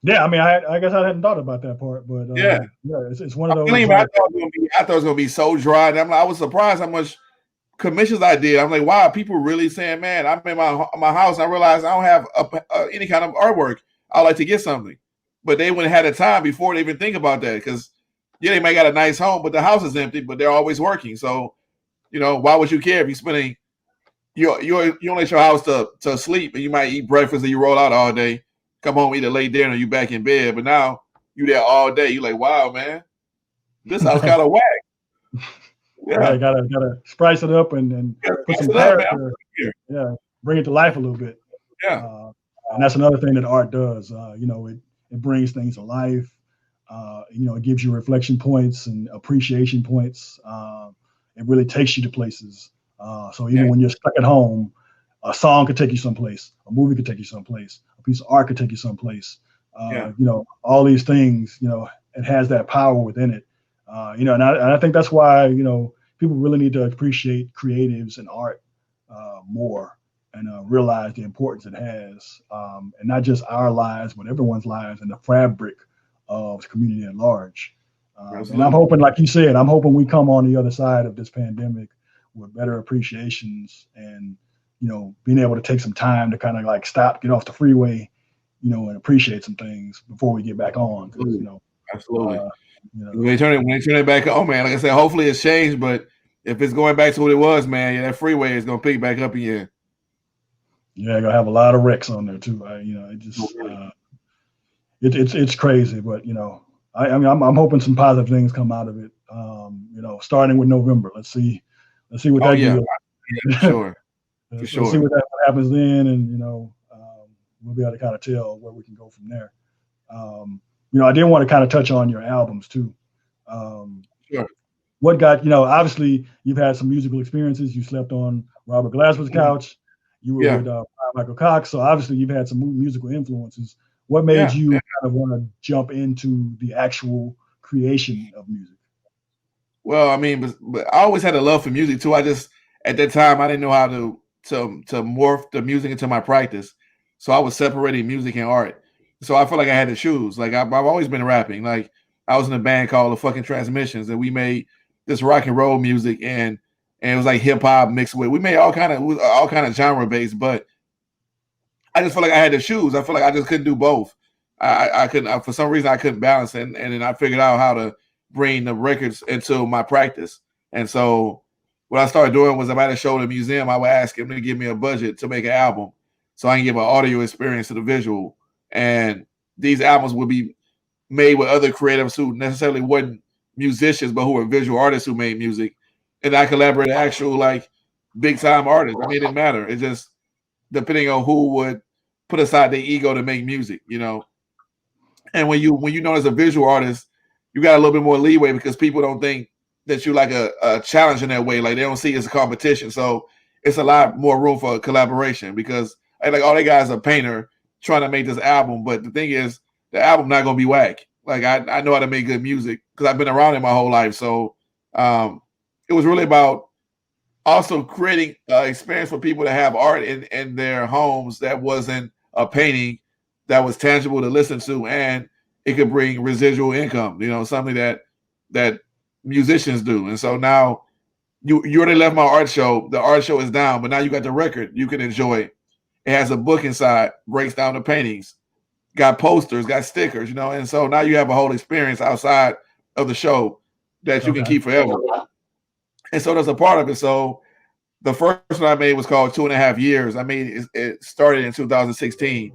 Yeah, I mean, I guess I hadn't thought about that part, but it's one of those. I thought it was gonna be so dry. And I was surprised how much commissions I did. I'm like, wow, people really saying, man, I'm in my house. And I realized I don't have any kind of artwork. I like to get something, but they wouldn't have had the time before they even think about that, because they might got a nice home, but the house is empty, but they're always working. So, why would you care if you're spending you only at your house to sleep, and you might eat breakfast and you roll out all day. Come home, eat a late dinner, you back in bed. But now you there all day. You like, wow, man, this house kind of whack. Yeah, gotta spice it up and put some character. Yeah, bring it to life a little bit. Yeah. And that's another thing that art does. It brings things to life. It gives you reflection points and appreciation points. It really takes you to places. So even when you're stuck at home, a song could take you someplace. A movie could take you someplace. A piece of art could take you someplace. All these things. It has that power within it. And I think that's why people really need to appreciate creatives and art more and realize the importance it has, and not just our lives, but everyone's lives and the fabric of the community at large. And I'm hoping, like you said, we come on the other side of this pandemic with better appreciations and, being able to take some time to kind of like stop, get off the freeway, and appreciate some things before we get back on. Absolutely. When they turn it back on, man, like I said, hopefully it's changed, but if it's going back to what it was, man, that freeway is going to pick back up again. Yeah, gonna have a lot of wrecks on there too. It's crazy, but I'm hoping some positive things come out of it. Starting with November, let's see what that gives. Yeah, sure. Let's see what happens then, and we'll be able to kind of tell where we can go from there. I did want to kind of touch on your albums too. Sure. What got obviously you've had some musical experiences. You slept on Robert Glasper's couch. You were with Michael Cox, so obviously you've had some musical influences. What made you kind of want to jump into the actual creation of music? Well, I mean, but I always had a love for music too. I just at that time I didn't know how to morph the music into my practice, so I was separating music and art. So I felt like I had to choose. Like I've always been rapping. Like I was in a band called The Fucking Transmissions, and we made this rock and roll music, and it was like hip hop mixed with. We made all kind of genre based, but I just felt like I had to choose. I felt like I just couldn't do both. I couldn't for some reason I couldn't balance it, and then I figured out how to bring the records into my practice. And so what I started doing was if I had a show at a museum, I would ask him to give me a budget to make an album, so I can give an audio experience to the visual. And these albums would be made with other creatives who necessarily wasn't musicians, but who were visual artists who made music. And I collaborated actual like big time artists. I mean, it didn't matter. It just depending on who would put aside their ego to make music, And when you know as a visual artist, you got a little bit more leeway because people don't think that you like a challenge in that way. Like they don't see it as a competition. So it's a lot more room for collaboration because like all they guy's a painter trying to make this album. But the thing is, the album not gonna be whack. Like I know how to make good music because I've been around it my whole life. So it was really about also creating experience for people to have art in their homes that wasn't a painting, that was tangible to listen to, and it could bring residual income, something that musicians do. And so now you already left my art show. The art show is down, but now you got the record you can enjoy. It has a book inside, breaks down the paintings, got posters, got stickers, and so now you have a whole experience outside of the show that you can keep forever. And so that's a part of it. So the first one I made was called 2.5 Years. I made it started in 2016,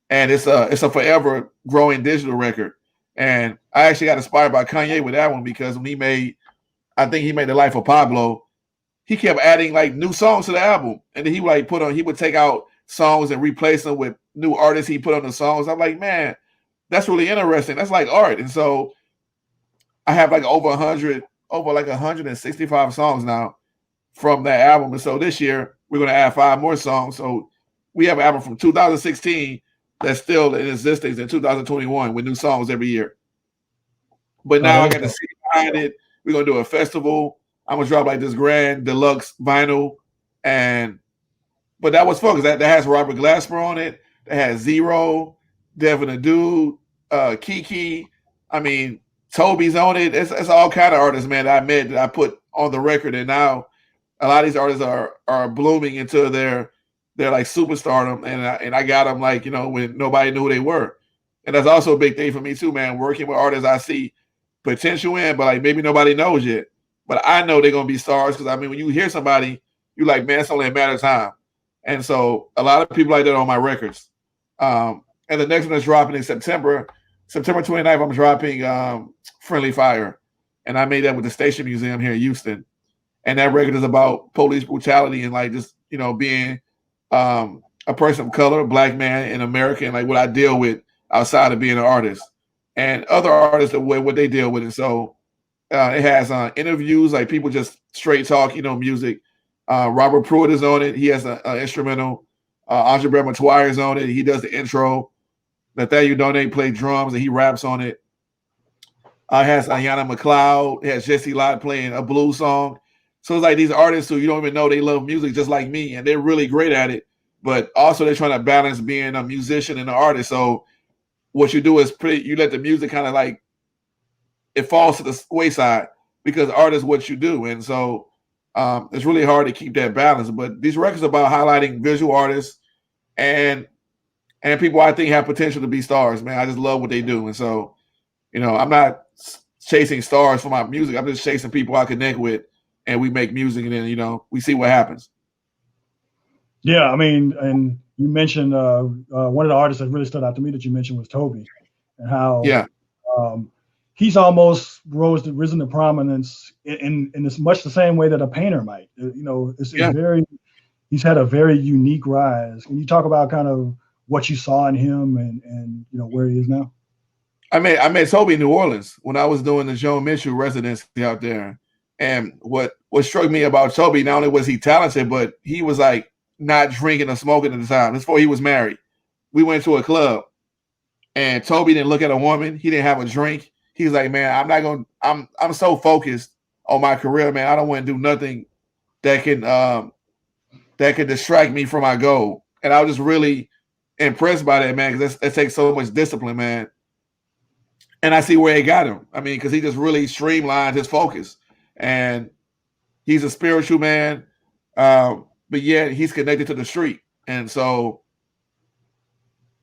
and it's a forever growing digital record. And I actually got inspired by Kanye with that one because when he made The Life of Pablo, he kept adding like new songs to the album, and then he would take out songs and replace them with new artists he put on the songs. I'm like, man, that's really interesting. That's like art. And so I have like over 165 songs now from that album. And so this year we're going to add 5 more songs. So we have an album from 2016 that's still in existence in 2021 with new songs every year. But now I got to see behind it. We're going to do a festival. I'm going to drop like this grand deluxe vinyl. But that was fun because that has Robert Glasper on it. That has Zero, Devin the Dude, Kiki. I mean, Toby's on it. It's all kind of artists, man, that I met that I put on the record. And now a lot of these artists are blooming into their like superstardom. And I got them like, when nobody knew who they were. And that's also a big thing for me too, man, working with artists I see potential in, but like maybe nobody knows yet. But I know they're going to be stars because, I mean, when you hear somebody, you're like, man, it's only a matter of time. And so a lot of people like that on my records. And the next one is dropping in September 29th, I'm dropping Friendly Fire. And I made that with the Station Museum here in Houston. and that record is about police brutality and like just being a person of color, a black man in America, and like what I deal with outside of being an artist, and other artists what they deal with. And so it has interviews, like people just straight talk, music. Robert Pruitt is on it. He has an instrumental. Andre Matuire is on it. He does the intro. Nathaniel Donate played drums and he raps on it. It has Ayanna McLeod. It has Jesse Lott playing a blues song. So it's like these artists who you don't even know they love music just like me, and they're really great at it. But also they're trying to balance being a musician and an artist. So what you do is you let the music kind of like it falls to the wayside because art is what you do. And so it's really hard to keep that balance. But these records are about highlighting visual artists and people I think have potential to be stars, man. I just love what they do. And so, I'm not chasing stars for my music. I'm just chasing people I connect with, and we make music, and then, we see what happens. Yeah, I mean, and you mentioned one of the artists that really stood out to me that you mentioned was Toby, and how he's almost risen to prominence in as much the same way that a painter might. It's he's had a very unique rise. Can you talk about kind of what you saw in him and where he is now? I met Toby in New Orleans when I was doing the Joan Mitchell residency out there. And what struck me about Toby, not only was he talented, but he was like not drinking or smoking at the time. This before he was married. We went to a club and Toby didn't look at a woman. He didn't have a drink. He was like, man, I'm so focused on my career, man. I don't want to do nothing that can distract me from my goal. And I was just really impressed by that, man, because that takes so much discipline, man. And I see where it got him. I mean, because he just really streamlined his focus. And he's a spiritual man, but yet he's connected to the street. And so,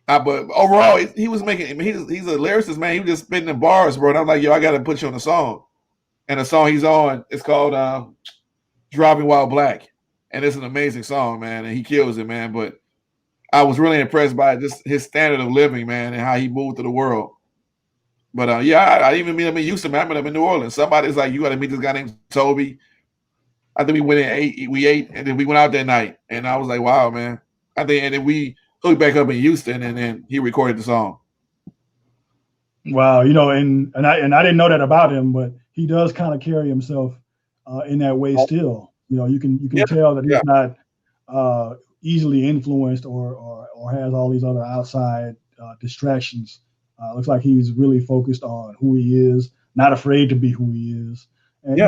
but overall, he was making. He's a lyricist, man. He was just spitting the bars, bro. And I'm like, yo, I got to put you on the song. And the song he's on is called "Driving While Black," and it's an amazing song, man. And he kills it, man. But I was really impressed by just his standard of living, man, and how he moved through the world. But I even meet him in Houston. I met him in New Orleans. Somebody's like, you got to meet this guy named Toby. I think we went and we ate, and then we went out that night. And I was like, wow, man. And then we hooked back up in Houston, and then he recorded the song. Wow, and I didn't know that about him, but he does kind of carry himself in that way still. You can tell that he's not easily influenced or has all these other outside distractions. Looks like he's really focused on who he is, not afraid to be who he is. And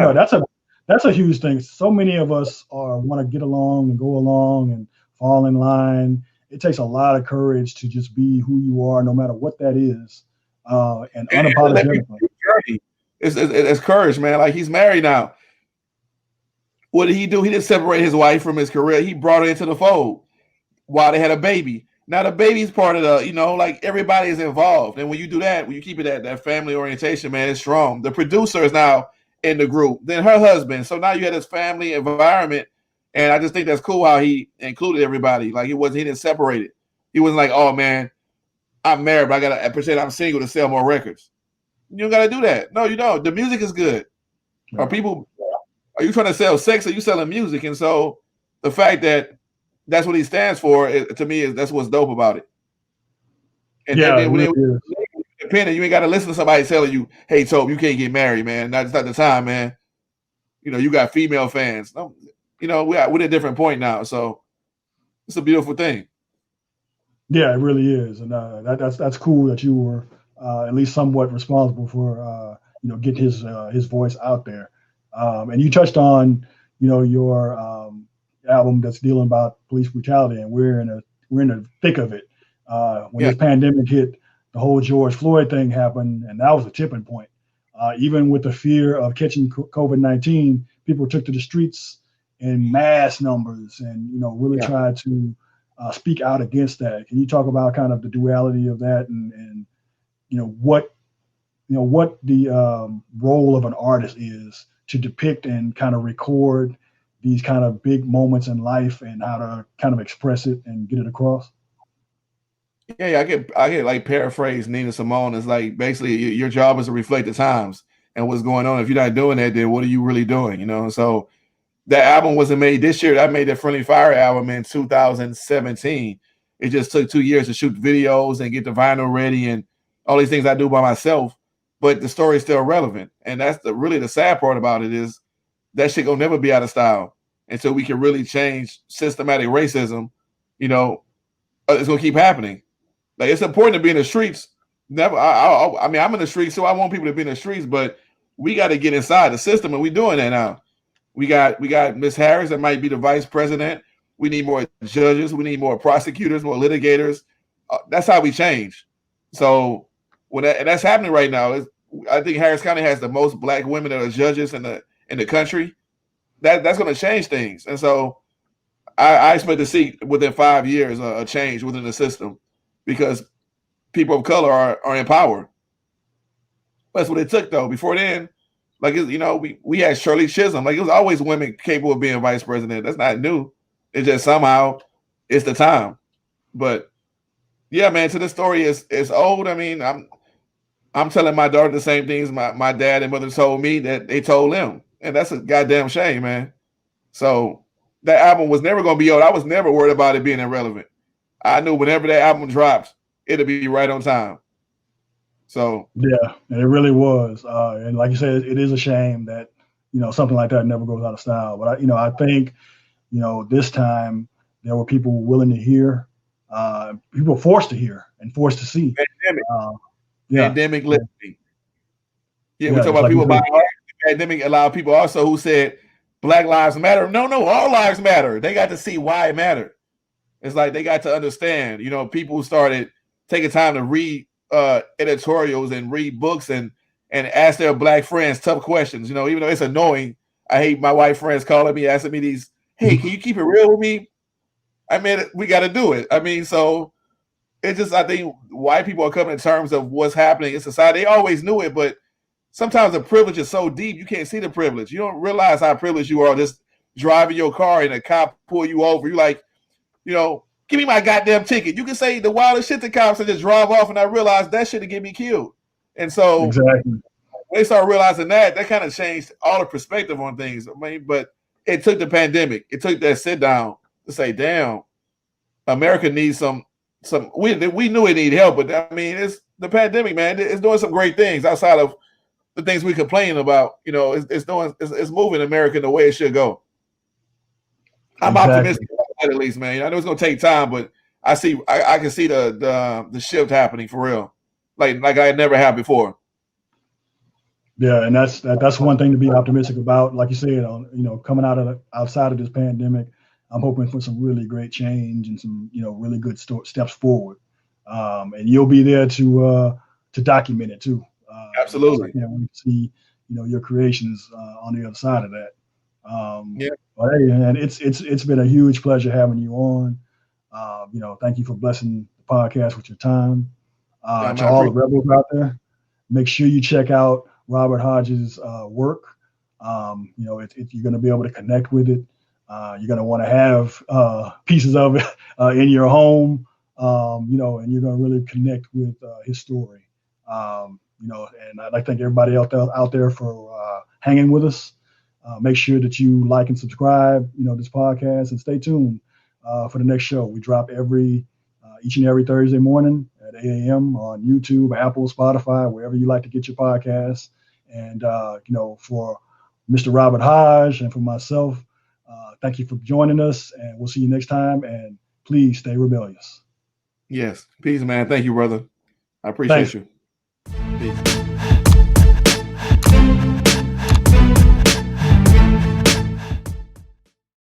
that's a huge thing. So many of us want to get along and go along and fall in line. It takes a lot of courage to just be who you are, no matter what that is, and unapologetically. It's courage, man. Like, he's married now. What did he do? He didn't separate his wife from his career. He brought her into the fold while they had a baby. Now the baby's part of the, like everybody is involved. And when you do that, when you keep it that family orientation, man, it's strong. The producer is now in the group, then her husband. So now you had this family environment. And I just think that's cool how he included everybody. Like he didn't separate it. He wasn't like, oh man, I'm married, but I gotta pretend I'm single to sell more records. You don't gotta do that. No, you don't. The music is good. Yeah. Are you trying to sell sex or are you selling music? And so the fact that that's what he stands for, to me, that's what's dope about it. And then when you're independent, you ain't got to listen to somebody telling you, hey, Tobe, you can't get married, man. That's not the time, man. You got female fans. No, we're at a different point now. So it's a beautiful thing. Yeah, it really is. And that's cool that you were at least somewhat responsible for, getting his voice out there. And you touched on, your album that's dealing about police brutality, and we're in the thick of it. When this pandemic hit, the whole George Floyd thing happened, and that was a tipping point. Even with the fear of catching COVID-19, people took to the streets in mass numbers and really tried to speak out against that. Can you talk about kind of the duality of that and what the role of an artist is to depict and kind of record these kind of big moments in life and how to kind of express it and get it across? Yeah, I get like paraphrase Nina Simone. It's like basically your job is to reflect the times and what's going on. If you're not doing that, then what are you really doing? So that album wasn't made this year. I made the Friendly Fire album in 2017. It just took 2 years to shoot videos and get the vinyl ready and all these things I do by myself. But the story is still relevant. And that's really the sad part about it is that shit gonna never be out of style. And so we can really change systematic racism, you know, it's gonna keep happening. Like, it's important to be in the streets. Never, I mean, I'm in the streets, so I want people to be in the streets, but we got to get inside the system, and we're doing that now. We got Miss Harris that might be the vice president. We need more judges. We need more prosecutors, more litigators. That's how we change. So and that's happening right now. I think Harris County has the most black women that are judges in the country. That's going to change things, and so I expect to see within 5 years a change within the system because people of color are in power. That's what it took, though. Before then, like, you know, we had Shirley Chisholm. Like, it was always women capable of being vice president. That's not new. It's just somehow it's the time. But yeah, man, so the story is old. I mean, I'm telling my daughter the same things my dad and mother told me that they told them. And that's a goddamn shame, man. So that album was never going to be old. I was never worried about it being irrelevant. I knew whenever that album drops, it'll be right on time. So yeah, and it really was. And like you said, it is a shame that, you know, something like that never goes out of style. But I think, you know, this time there were people willing to hear, people forced to hear and forced to see. Pandemic. Yeah. Pandemic listening. Yeah, we talk about people buying art. The pandemic allowed people also who said Black Lives Matter. No, all lives matter. They got to see why it mattered. It's like they got to understand, you know, people started taking time to read editorials and read books and ask their black friends tough questions. You know, even though it's annoying, I hate my white friends calling me, asking me these, hey, can you keep it real with me? I mean, we got to do it. I mean, so it's just, I think white people are coming to terms of what's happening in society. They always knew it, but sometimes the privilege is so deep, you can't see the privilege. You don't realize how privileged you are just driving your car and a cop pull you over. You're like, you know, give me my goddamn ticket. You can say the wildest shit to cops and just drive off, and I realized that shit would get me killed. And so exactly. When they start realizing that kind of changed all the perspective on things. I mean, but it took the pandemic. It took that sit down to say, damn, America needs some we knew it needed help, but I mean, it's the pandemic, man. It's doing some great things outside of the things we complain about. You know, it's moving America in the way it should go. I'm optimistic about that, at least, man. I know it's gonna take time, but I can see the shift happening for real, like I had never had before. Yeah, and that's one thing to be optimistic about. Like you said, you know, coming outside of this pandemic, I'm hoping for some really great change and some, you know, really good steps forward. And you'll be there to document it too. Absolutely. You know, we see, you know, your creations on the other side of that. Yeah. But hey, and it's been a huge pleasure having you on. You know, thank you for blessing the podcast with your time. To all the rebels out there, make sure you check out Robert Hodge's work. You know, you're going to be able to connect with it. You're going to want to have pieces of it in your home. You know, and you're going to really connect with his story. You know, and I'd like to thank everybody out there for hanging with us. Make sure that you like and subscribe, you know, this podcast, and stay tuned for the next show. We drop each and every Thursday morning at 8 a.m. on YouTube, Apple, Spotify, wherever you like to get your podcasts. And, you know, for Mr. Robert Hodge and for myself, thank you for joining us, and we'll see you next time. And please stay rebellious. Yes. Peace, man. Thank you, brother. I appreciate you. Peace.